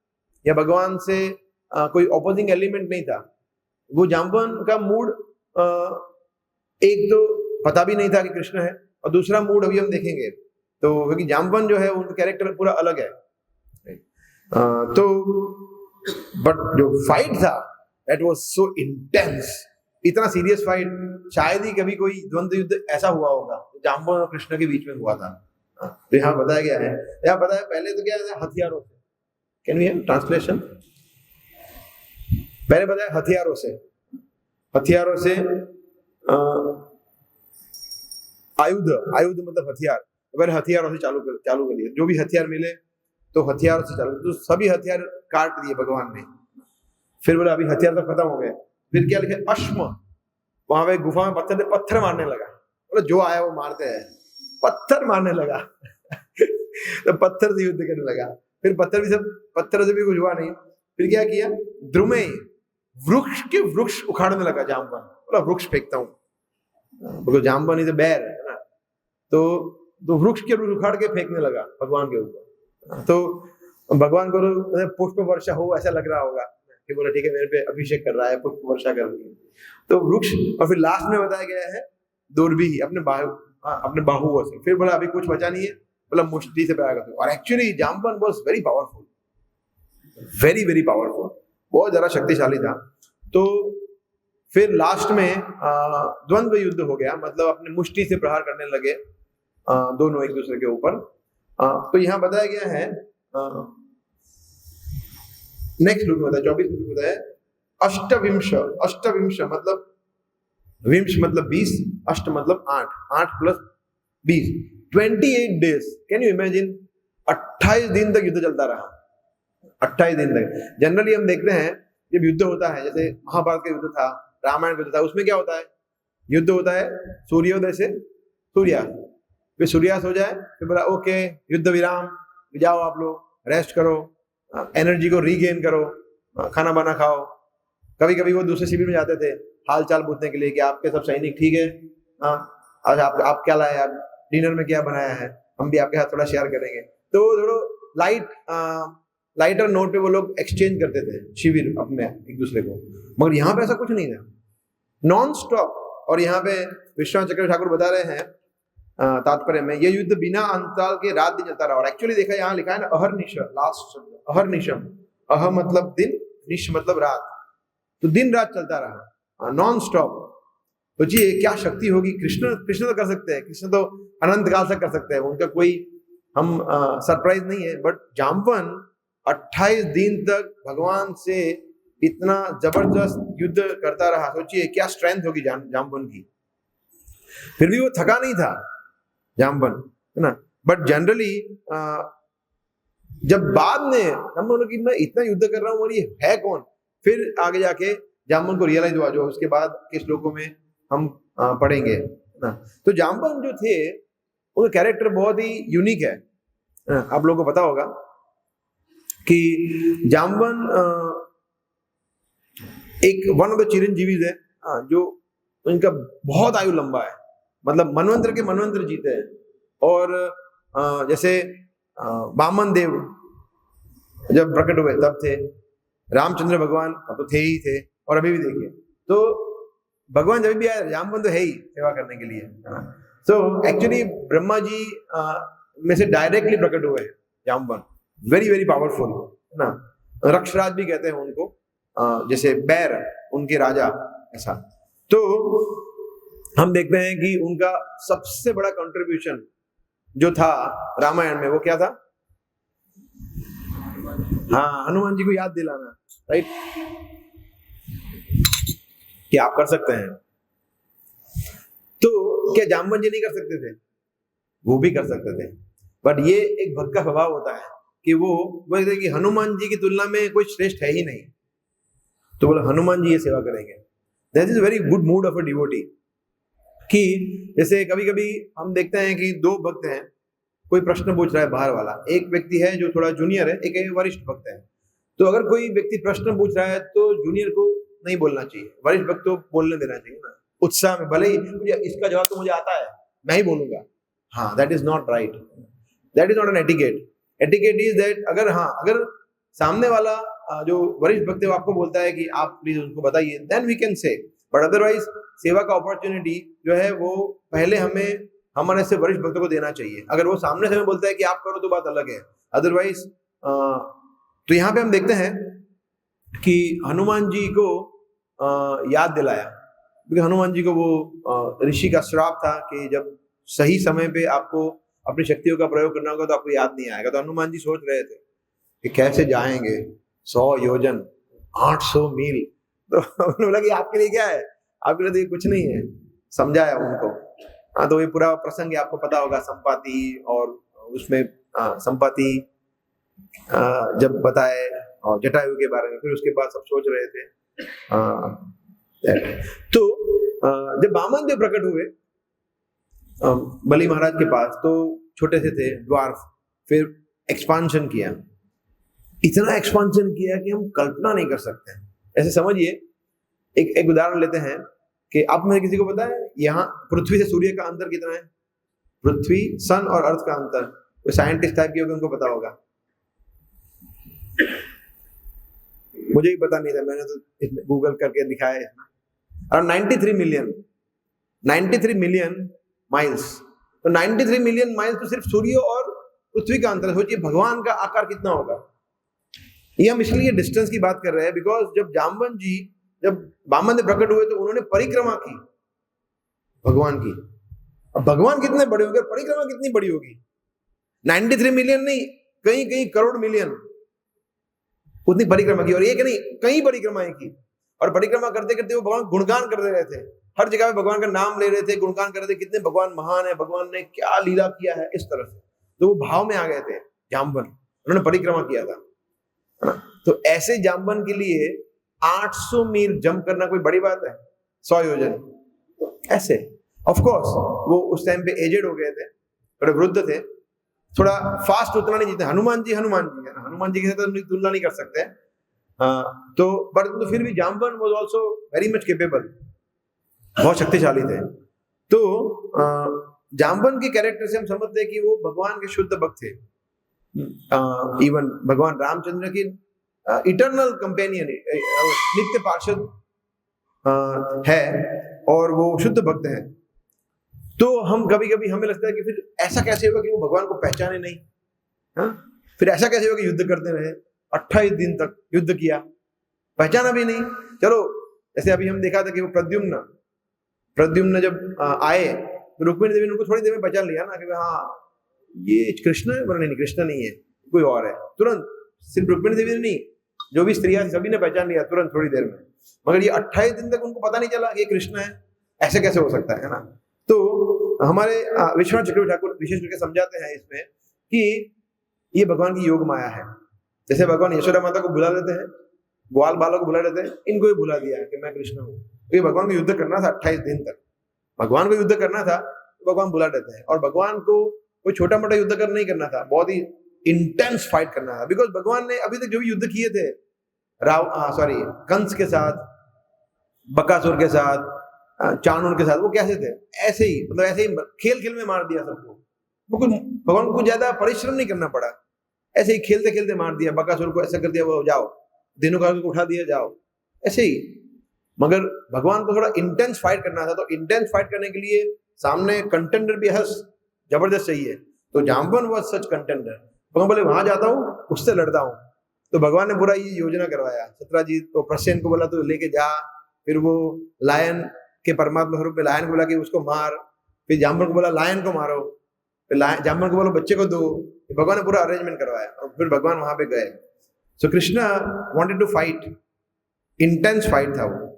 Speaker 1: या भगवान से कोई ऑपोजिंग एलिमेंट नहीं था। वो जाम्बवन का मूड एक तो पता भी नहीं था कि कृष्ण है, और दूसरा मूड अभी हम देखेंगे, तो क्योंकि जाम्बवन जो है उनका कैरेक्टर पूरा अलग है। तो बट जो फाइट था दैट वाज सो इंटेंस, इतना सीरियस फाइट शायद ही कभी कोई द्वंद्व युद्ध ऐसा हुआ होगा जाम्बवन और कृष्ण के बीच में हुआ था। तो यहाँ बताया गया है, यहाँ बताया पहले तो क्या है, हथियारों से। Can we have translation? पहले बताया हथियारों से, हथियारों से आयुध, आयुध मतलब हथियार, अगर हथियारों से चालू कर दिया, जो भी हथियार मिले तो हथियारों से चालू, तो सभी हथियार काट दिए भगवान ने। फिर बोला अभी हथियार तो खत्म हो गए, फिर क्या लिखे, अश्म, वहां पे गुफा में पत्थर से पत्थर मारने लगा, बोला जो आया वो मारते हैं, पत्थर मारने लगा तो पत्थर से युद्ध करने लगा। फिर पत्थर से भी कुछ हुआ नहीं, फिर क्या किया, द्रुमे, वृक्ष के वृक्ष उखाड़ने लगा जामवन, बोला वृक्ष फेंकता हूँ, because Jambavan is a bear है ना, तो वृक्ष के वृक्ष उखाड़ के फेंकने लगा भगवान के ऊपर। तो भगवान को पुष्प वर्षा हो ऐसा लग रहा होगा कि बोला ठीक है मेरे पे अभिषेक कर रहा है, पुष्प वर्षा कर रही है, तो वृक्ष। और फिर लास्ट में बताया गया है दुर्भी अपने बाहुओं से, फिर बोला अभी कुछ बचा नहीं है, बोला मुष्टि से प्रहार कर दो। और actually Jamvan was very powerful, very very powerful, बहुत ज्यादा शक्तिशाली था। तो फिर लास्ट में द्वंद्व युद्ध हो गया, मतलब अपने मुष्टि से प्रहार करने लगे दोनों एक दूसरे के ऊपर। तो यहाँ बताया गया है, नेक्स्ट लुक बताया 24 में बताया अष्टविंश, अष्टविंश मतलब विंश मतलब 20, अष्ट मतलब 8, 8 plus 20, 28 days. Can you imagine, 28 दिन तक युद्ध चलता रहा, 28 दिन तक। जनरली हम देखते हैं जब युद्ध होता है, जैसे महाभारत का युद्ध था, रामायण का युद्ध था, उसमें क्या होता है, युद्ध होता है सूर्योदय से सूर्यास्त, फिर सूर्यास्त हो जाए फिर बोला ओके युद्ध विराम, जाओ आप लोग रेस्ट करो, एनर्जी को रीगेन करो, खाना बना खाओ। कभी कभी वो दूसरे शिविर में जाते थे हाल चाल पूछने के लिए कि आपके सब सैनिक ठीक है, आज आप क्या लाए, आप डिनर में क्या बनाया है, हम भी आपके साथ थोड़ा शेयर करेंगे। तो थोड़ा लाइटर नोट पे वो लोग एक्सचेंज करते थे शिविर अपने एक दूसरे को, मगर यहाँ पे ऐसा कुछ नहीं था, नॉन स्टॉप। और यहाँ पे विश्वनाथ चक्रवर्ती ठाकुर बता रहे हैं तात्पर्य में, ये युद्ध बिना अंतराल के रात दिन चलता रहा। और एक्चुअली देखा यहाँ लिखा है ना अहर्निश, लास्ट शब्द अहर्निशम, अह मतलब दिन, निश मतलब रात, तो दिन रात चलता रहा नॉन स्टॉप। तो जी क्या शक्ति होगी, कृष्ण तो कर सकते हैं, कृष्ण तो अनंत काल तक कर सकते हैं, उनका कोई हम सरप्राइज नहीं है। बट जामवन 28 दिन तक भगवान से इतना जबरदस्त युद्ध करता रहा, सोचिए क्या स्ट्रेंथ होगी जामवन की। फिर भी वो थका नहीं था जामवन, है ना। बट जनरली जब बाद में हम बोले कि मैं इतना युद्ध कर रहा हूँ और ये है कौन, फिर आगे जाके जामवन को रियलाइज हुआ, जो उसके बाद के श्लोकों में हम पढ़ेंगे ना। तो जामवन जो थे उनका कैरेक्टर बहुत ही यूनिक है, आप लोगों को पता होगा कि जामवन एक वन ऑफ द चिरंजीवी है, जो उनका बहुत आयु लंबा है, मतलब मनवंतर के मनवंतर जीते हैं। और जैसे वामन देव जब प्रकट हुए तब थे, रामचंद्र भगवान तो थे ही थे, और अभी भी देखिए तो भगवान जब भी आए जामवन तो है ही सेवा करने के लिए। सो एक्चुअली ब्रह्मा जी में से डायरेक्टली प्रकट हुए हैं जामवन, वेरी वेरी पावरफुल, है ना। रक्षराज भी कहते हैं उनको, जैसे बैर उनके राजा ऐसा। तो हम देखते हैं कि उनका सबसे बड़ा कंट्रीब्यूशन जो था रामायण में वो क्या था, हाँ हनुमान जी को याद दिलाना, राइट, कि आप कर सकते हैं। तो क्या जामवन जी नहीं कर सकते थे, वो भी कर सकते थे, बट ये एक भक्त का स्वभाव होता है कि वो बोलते कि हनुमान जी की तुलना में कोई श्रेष्ठ है ही नहीं, तो बोला हनुमान जी ये सेवा करेंगे। That is very good mood of a devotee. कि जैसे कभी कभी हम देखते हैं कि दो भक्त हैं, कोई प्रश्न पूछ रहा है बाहर वाला, एक व्यक्ति है जो थोड़ा जूनियर है, एक वरिष्ठ भक्त है। तो अगर कोई व्यक्ति प्रश्न पूछ रहा है तो जूनियर को नहीं बोलना चाहिए, वरिष्ठ भक्त को बोलने देना चाहिए ना, उत्साह में, भले ही मुझे इसका जवाब तो मुझे आता है मैं ही बोलूंगा, हाँ that is not right, that is not an etiquette. Etiquette is that अगर सामने वाला जो वरिष्ठ भक्त है वो आपको बोलता है कि आप प्लीज उनको बताइए, then we can say, but otherwise सेवा का अपॉर्चुनिटी जो है वो पहले हमें हमारे से वरिष्ठ भक्तों को देना चाहिए। अगर वो सामने से हमें बोलता है कि आप करो तो बात अलग है, अदरवाइज तो यहाँ पे हम देखते हैं कि हनुमान जी को याद दिलाया, क्योंकि हनुमान जी को वो ऋषि का श्राप था कि जब सही समय पे आपको अपनी शक्तियों का प्रयोग करना होगा तो आपको याद नहीं आएगा। तो हनुमान जी सोच रहे थे कि कैसे जाएंगे 100 योजन 800 मील, तो उन्होंने बोला कि आपके लिए क्या है, आपके लिए तो ये कुछ नहीं है, समझाया उनको। हाँ, तो ये पूरा प्रसंग आपको पता होगा संपाति, और उसमें संपाति जब बताए और जटायु के बारे में, फिर उसके बाद सब सोच रहे थे। तो जब वामन देव प्रकट हुए बलि महाराज के पास, तो छोटे से थे ड्वार्फ, फिर एक्सपांशन किया, इतना एक्सपांशन किया कि हम कल्पना नहीं कर सकते। ऐसे समझिए, एक उदाहरण लेते हैं कि आप में किसी को पता है यहाँ पृथ्वी से सूर्य का अंतर कितना है? पृथ्वी, सन और अर्थ का अंतर, कोई साइंटिस्ट टाइप के होगा उनको पता होगा। मुझे भी पता नहीं था, मैंने तो गूगल करके दिखाया है। Around 93 million miles. तो 93 मिलियन माइल्स तो सिर्फ सूर्य और पृथ्वी का अंतर है। सोचिए भगवान का आकार कितना होगा। ये हम इसलिए डिस्टेंस की बात कर रहे हैं बिकॉज जब जामवन जी, जब वामन देव प्रकट हुए तो उन्होंने परिक्रमा की भगवान की। अब भगवान कितने बड़े होंगे, परिक्रमा कितनी बड़ी होगी? 93 मिलियन नहीं, कई कई करोड़ मिलियन उतनी परिक्रमा की। और एक नहीं, कई परिक्रमाएं की। और परिक्रमा करते करते वो भगवान गुणगान करते रहे थे, हर जगह पे भगवान का नाम ले रहे थे, गुणगान कर रहे थे, कितने भगवान महान है, भगवान ने क्या लीला किया है, इस तरह से। तो वो भाव में आ गए थे जामवन, उन्होंने परिक्रमा किया था, है ना। तो ऐसे जामवन के लिए 800 मील जंप करना कोई बड़ी बात है? 100 योजन ऐसे। ऑफ कोर्स वो उस टाइम पे एजेड हो गए थे, थोड़े वृद्ध थे, थोड़ा फास्ट उतना नहीं जीते। हनुमान जी है ना, हनुमान जी के साथ तो तुलना नहीं कर सकते। तो पर तो फिर भी Jamvan was also very much capable, बहुत शक्तिशाली थे। तो जामवन के कैरेक्टर से हम समझते हैं कि वो भगवान के शुद्ध भक्त थे। इवन भगवान रामचंद्र की इटर्नल कंपेनियन, नित्य पार्षद है, और वो शुद्ध भक्त हैं। तो हम कभी कभी हमें लगता है कि फिर ऐसा कैसे होगा कि वो भगवान को पहचाने नहीं, हाँ? फिर ऐसा कैसे होगा कि युद्ध करते रहे, 28 दिन तक युद्ध किया, पहचाना भी नहीं। चलो जैसे अभी हम देखा था कि वो प्रद्युम्न जब आए तो रुक्मिणी देवी ने उनको थोड़ी देर में पहचान लिया ना कि हाँ ये कृष्ण है, बोला नहीं कृष्ण नहीं है, कोई और है। तुरंत, सिर्फ रुक्मिणी देवी ने नहीं, जो भी स्त्रियां सभी ने पहचान लिया तुरंत थोड़ी देर में। मगर ये 28 दिन तक उनको पता नहीं चला कि ये कृष्ण है, ऐसे कैसे हो सकता है ना। तो हमारे विश्वनाथ चक्रवर्ती ठाकुर विशेष करके समझाते हैं इसमें कि ये भगवान की योग माया है। जैसे भगवान यशोदा माता को बुला लेते हैं, ग्वाल बालों को बुला लेते हैं, इनको भी बुला दिया है कि मैं कृष्ण हूँ। तो ये भगवान को युद्ध करना था 28 दिन तक, भगवान को युद्ध करना था, तो भगवान बुला देते हैं। और भगवान को कोई छोटा मोटा युद्ध कर नहीं करना था, बहुत ही इंटेंस फाइट करना था। बिकॉज भगवान ने अभी तक जो भी युद्ध किए थे कंस के साथ, बकासुर के साथ, चाणूर के साथ, वो कैसे थे? ऐसे ही, मतलब ऐसे ही खेल खेल में मार दिया सबको। भगवान को ज्यादा परिश्रम नहीं करना पड़ा, ऐसे ही खेलते खेलते मार दिया। बकासुर को ऐसा कर दिया, वो जाओ, धेनुकासुर को उठा दिया, जाओ, ऐसे ही। मगर भगवान को थोड़ा इंटेंस फाइट करना था, तो इंटेंस फाइट करने के लिए सामने कंटेंडर भी जबरदस्त चाहिए। तो जाम्बवन वाज सच कंटेंडर। भगवान बोले वहां जाता हूँ, उससे लड़ता हूँ। तो भगवान ने पूरा ये योजना करवाया। सत्राजीत को प्रसेन को बोला तो लेके जा, फिर वो लायन के परमात्मा स्वरूप में लायन को बोला कि उसको मार, फिर जाम्बवन को बोला लायन को मारो, फिर जाम्बवन को बोला बच्चे को दो। भगवान ने पूरा अरेंजमेंट करवाया और फिर भगवान वहां पे गए। So Krishna wanted to fight, intense fight था वो।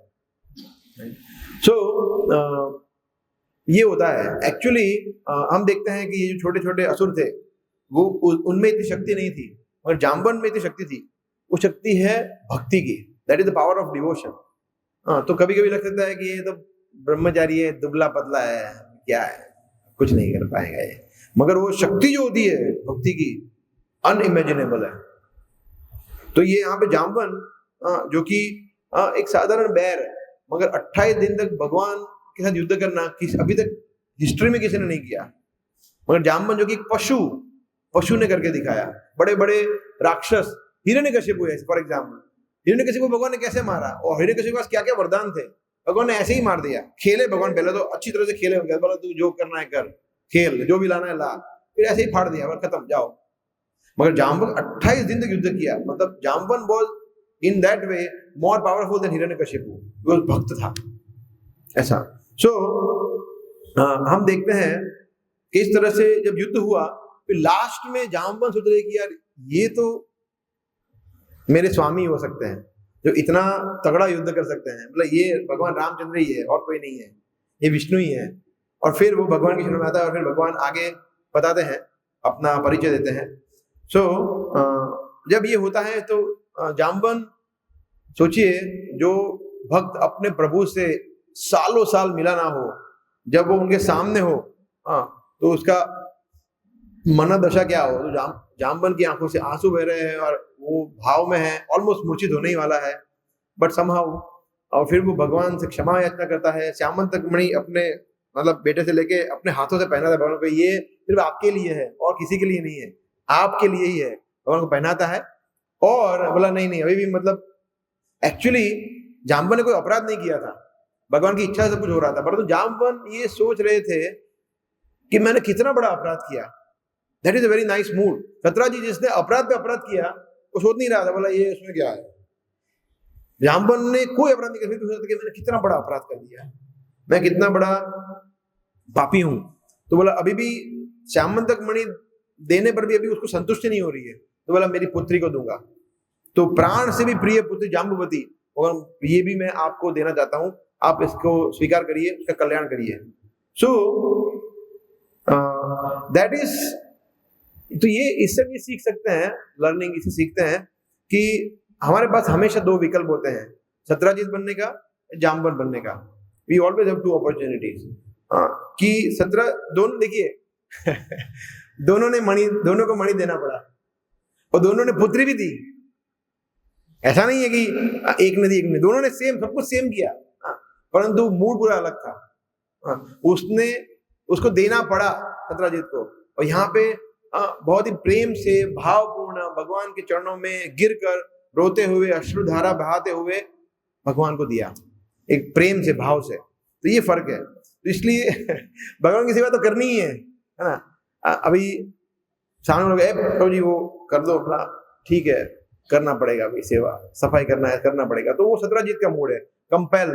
Speaker 1: सो ये होता है एक्चुअली। हम देखते हैं कि ये जो छोटे छोटे असुर थे वो उनमें इतनी शक्ति नहीं थी, और जाम्बवन में इतनी शक्ति थी। वो शक्ति है भक्ति की, that is the power of devotion. तो कभी कभी लग सकता है कि ये तो ब्रह्मचारी है, दुबला पतला है, क्या है, कुछ नहीं कर पाएगा ये। मगर वो शक्ति जो होती है भक्ति की, अनइमेजिनेबल है। तो ये यहाँ पे जाम्बवन जो कि एक साधारण बैर है, मगर 28 दिन तक भगवान के साथ युद्ध करना अभी तक हिस्ट्री में किसी ने नहीं किया। मगर जाम्बवन जो कि एक पशु ने करके दिखाया। बड़े बड़े राक्षस, हिरण्यकशिपु है फॉर एग्जाम्पल, हिरण्यकशिपु भगवान ने कैसे मारा, और हिरण्यकशिपु के पास क्या क्या वरदान थे, भगवान ने ऐसे ही मार दिया। खेले भगवान, पहले तो अच्छी तरह से खेले, बोला तू जो करना है कर, खेल, जो भी लाना है ला, फिर ऐसे ही फाड़ दिया, खत्म, जाओ। मगर जाम्बवन 28 दिन तक युद्ध किया। मतलब Jambavan was in that way more powerful than Hiranyakashipu, वो भक्त था ऐसा। सो हम देखते हैं कि इस तरह से जब युद्ध हुआ, फिर लास्ट में जाम्बवन सोच रहे कि यार ये तो मेरे स्वामी हो सकते हैं। जो इतना तगड़ा युद्ध कर सकते हैं, मतलब ये भगवान रामचंद्र ही है और कोई नहीं है, ये विष्णु ही है। और फिर वो भगवान की शरण में आता है और फिर भगवान आगे बताते हैं, अपना परिचय देते हैं। सो जब ये होता है तो जाम्बवन, सोचिए जो भक्त अपने प्रभु से सालों साल मिला ना हो, जब वो उनके सामने हो, हाँ, तो उसका मनोदशा क्या हो। तो जाम्बवन की आंखों से आंसू बह रहे हैं और वो भाव में है, ऑलमोस्ट मूर्छित होने ही वाला है, बट समहाउ, और फिर वो भगवान से क्षमा याचना करता है। श्यामंतक मणि अपने मतलब बेटे से लेके अपने हाथों से पहनाता है भगवान को, ये सिर्फ आपके लिए है और किसी के लिए नहीं है, आपके लिए ही है, भगवान को पहनाता है। और बोला नहीं नहीं, अभी भी मतलब एक्चुअली जाम्बवन ने कोई अपराध नहीं किया था, भगवान की इच्छा से कुछ हो रहा था, परंतु जाम्बवन ये सोच रहे थे कि मैंने कितना बड़ा अपराध किया। That is a very nice mood. Satrajit जिसने अपराध पे अपराध किया वो सोच नहीं रहा था, बोला ये इसमें क्या है। जाम्बवन ने कोई अपराध नहीं किया, फिर कि मैंने कितना बड़ा अपराध कर दिया, मैं कितना बड़ा पापी हूं। तो बोला अभी भी श्यामंतक मणि देने पर भी अभी उसको संतुष्टि नहीं हो रही है, तो बोला मेरी पुत्री को दूंगा। तो प्राण से भी प्रिय पुत्री जाम्बवती, और ये भी मैं आपको देना चाहता हूं, आप इसको स्वीकार करिए, उसका कल्याण करिए। सो दैट इज, तो ये इससे भी सीख सकते हैं, लर्निंग इससे सीखते हैं कि हमारे पास हमेशा दो विकल्प होते हैं, सत्राजित बनने का, जाम्बवन बनने का। We always have two opportunities. कि सत्रह दोनों देखिए दोनों को मणि देना पड़ा और दोनों ने पुत्री भी दी। ऐसा नहीं है कि एक ने दी एक ने, दोनों ने सेम, सब कुछ सेम किया, परंतु मूड पूरा अलग था। उसने उसको देना पड़ा सत्राजित को, और यहाँ पे बहुत ही प्रेम से भावपूर्ण भगवान के चरणों में गिरकर रोते हुए, अश्रुधारा बहाते हुए भगवान को दिया, एक प्रेम से, भाव से। तो ये फर्क है। तो इसलिए भगवान की सेवा तो करनी ही है ना। अभी सामने लोग प्रभु जी वो कर दो अपना, ठीक है करना पड़ेगा, अभी सेवा सफाई करना है, करना पड़ेगा। तो वो सत्राजित का मूड है, कंपेल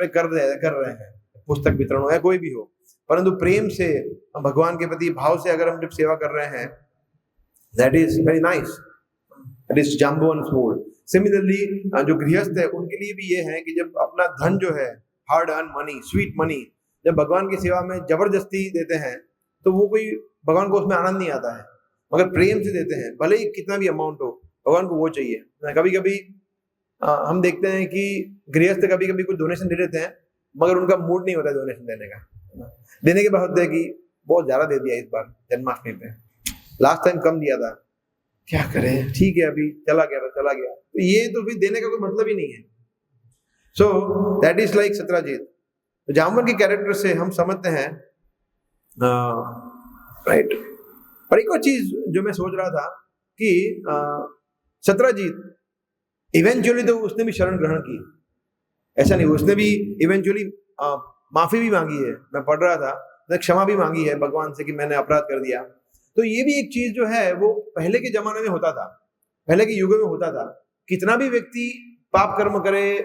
Speaker 1: कर रहे हैं, पुस्तक वितरण हो या कोई भी हो, परंतु प्रेम से भगवान के प्रति भाव से अगर हम जब सेवा कर रहे हैं, that is very nice, that is Jambavan's mood. Similarly जो गृहस्थ है उनके लिए भी ये है कि जब अपना धन जो है, hard earn money, sweet money, जब भगवान की सेवा में जबरदस्ती देते हैं तो वो कोई, भगवान को उसमें आनंद नहीं आता है। मगर प्रेम से देते हैं, भले ही कितना भी अमाउंट हो, भगवान को वो चाहिए। कभी कभी हम देखते हैं कि गृहस्थ कभी कभी कुछ डोनेशन दे देते हैं, मगर उनका मूड नहीं होता डोनेशन देने का। देने के बाद होता है कि बहुत ज्यादा दे दिया इस बार जन्माष्टमी पे, लास्ट टाइम कम दिया था, क्या करें, ठीक है अभी चला गया तो चला गया। तो ये तो फिर देने का कोई मतलब ही नहीं है। So that is like Satrajit. Jambavan के कैरेक्टर से हम समझते हैं, राइट। और एक और चीज जो मैं सोच रहा था कि सत्राजित इवेंचुअली तो उसने भी शरण ग्रहण की, ऐसा नहीं, उसने भी इवेंचुअली माफी भी मांगी है। मैं पढ़ रहा था, उसने क्षमा भी मांगी है भगवान से कि मैंने अपराध कर दिया। तो ये भी एक चीज जो है वो पहले के जमाने में होता था, पहले के युगों में होता था। कितना भी व्यक्ति पाप कर्म करे,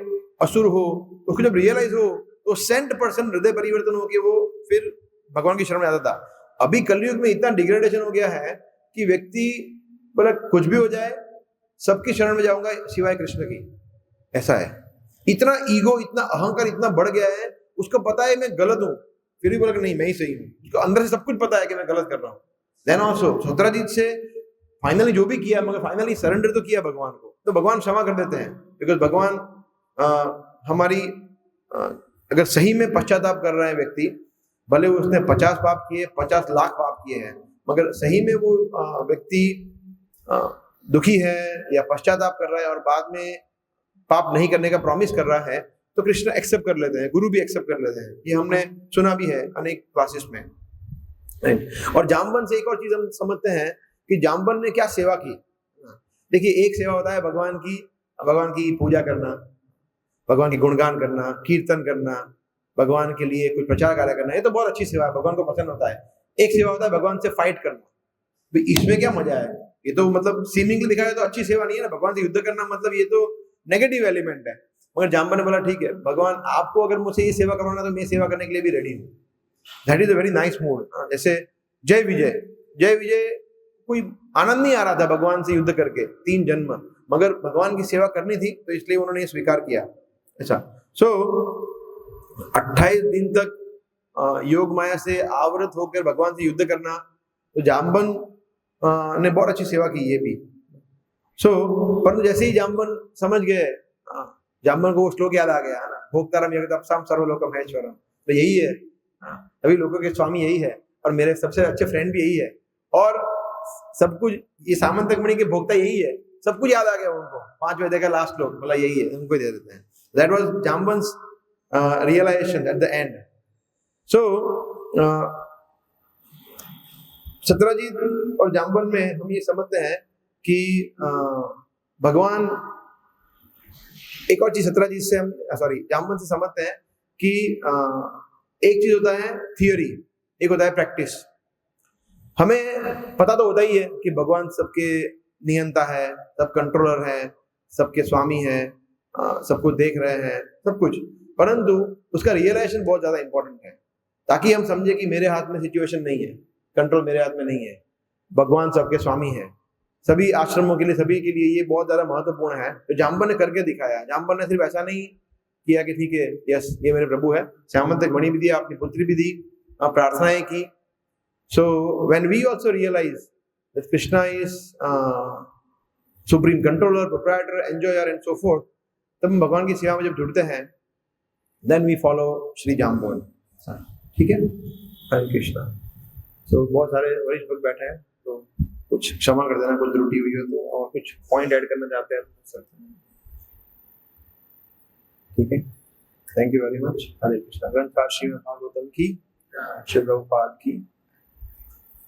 Speaker 1: असुर हो, उसको जब रियलाइज हो तो 100% हृदय परिवर्तन हो के वो फिर भगवान की शरण में आता था। अभी कलयुग में इतना डिग्रेडेशन हो गया है कि व्यक्ति बोला कुछ भी हो जाए, सबकी शरण में जाऊंगा सिवाय कृष्ण की, ऐसा है। इतना ईगो, इतना अहंकार इतना बढ़ गया है, उसको पता है मैं गलत हूं, फिर भी बोला कि नहीं मैं ही सही हूँ। उसको अंदर से सब कुछ पता है कि मैं गलत कर रहा हूँ। देन ऑल्सो सत्राजित से फाइनली जो भी किया, मगर फाइनली सरेंडर तो किया भगवान को, तो भगवान क्षमा कर देते हैं। बिकॉज भगवान हमारी अगर सही में पश्चाताप कर रहा है व्यक्ति, भले उसने 50 पाप किए, 50 लाख पाप किए हैं, मगर सही में वो व्यक्ति दुखी है या पश्चाताप कर रहा है और बाद में पाप नहीं करने का प्रॉमिस कर रहा है, तो कृष्ण एक्सेप्ट कर लेते हैं, गुरु भी एक्सेप्ट कर लेते हैं। ये हमने सुना भी है अनेक क्लासेस में। और जाम्बवन से एक और चीज हम समझते हैं कि जाम्बवन ने क्या सेवा की। देखिए, एक सेवा होता है भगवान की पूजा करना, भगवान की गुणगान करना, कीर्तन करना, भगवान के लिए कोई प्रचार कार्य करना, ये तो बहुत अच्छी सेवा है, भगवान को पसंद होता है। एक सेवा होता है भगवान से फाइट करना। तो इसमें क्या मजा है? ये तो मतलब सीमिंगली दिखा है तो अच्छी सेवा नहीं है ना। भगवान से युद्ध करना मतलब ये तो नेगेटिव एलिमेंट है। मगर जाम्बवन ने बोला ठीक है, भगवान आपको अगर मुझसे ये सेवा करवाना तो मैं सेवा करने के लिए भी रेडी हूँ। That is a very nice mood. जैसे जय विजय कोई आनंद नहीं आ रहा था भगवान से युद्ध करके 3 जन्म, मगर भगवान की सेवा करनी थी तो इसलिए उन्होंने ये स्वीकार किया। अच्छा, सो 28 दिन तक योग माया से आवृत होकर भगवान से युद्ध करना, तो जाम्बन ने बहुत अच्छी सेवा की ये भी। परंतु जैसे ही जाम्बन समझ गए, जाम्बन को वो श्लोक याद आ गया है ना, भोक्तारम यज्ञतपसाम सर्वलोकम महेश्वरम, तो यही है, सभी लोगों के स्वामी यही है और मेरे सबसे अच्छे फ्रेंड भी यही है, और सब कुछ ये सामंतक मणि के भोक्ता यही है, सब कुछ याद आ गया उनको। 5 वेद का लास्ट श्लोक बोला यही है, उनको दे देते हैं। That was Jamban's realisation at the end. So Satyajit और जाम्बन में हम ये समझते हैं कि भगवान, एक और चीज सत्यजीत से हम जाम्बन से समझते हैं कि एक चीज होता है थियोरी, एक होता है प्रैक्टिस। हमें पता तो होता ही है कि भगवान सबके नियंता है, सब कंट्रोलर है, सबके स्वामी है, सब कुछ देख रहे हैं, सब कुछ, परंतु उसका रियलाइजेशन बहुत ज्यादा इंपॉर्टेंट है, ताकि हम समझे कि मेरे हाथ में सिचुएशन नहीं है, कंट्रोल मेरे हाथ में नहीं है, भगवान सबके स्वामी है। सभी आश्रमों के लिए, सभी के लिए ये बहुत ज्यादा महत्वपूर्ण है। तो जाम्बन ने करके दिखाया। जाम्बन ने सिर्फ ऐसा नहीं किया कि ठीक है, यस ये मेरे प्रभु है, सामंतक मणि भी दिया, अपनी पुत्री भी दी, प्रार्थनाएं की। So when we also realise that Krishna is supreme controller, proprietor, enjoyer and so forth, तब हम भगवान की सेवा में जब जुड़ते हैं, then we follow Shri Jamban. ठीक है, हरे कृष्णा। सो बहुत सारे वरिष्ठ लोग बैठे हैं, तो कुछ क्षमा कर देना, कुछ त्रुटि हुई हो तो, और कुछ पॉइंट ऐड करना चाहते हैं तो। ठीक है, थैंक यू वेरी मच। हरे कृष्णा। ग्रंथकार श्रीमद् भागवतम की, श्री प्रभुपाद की।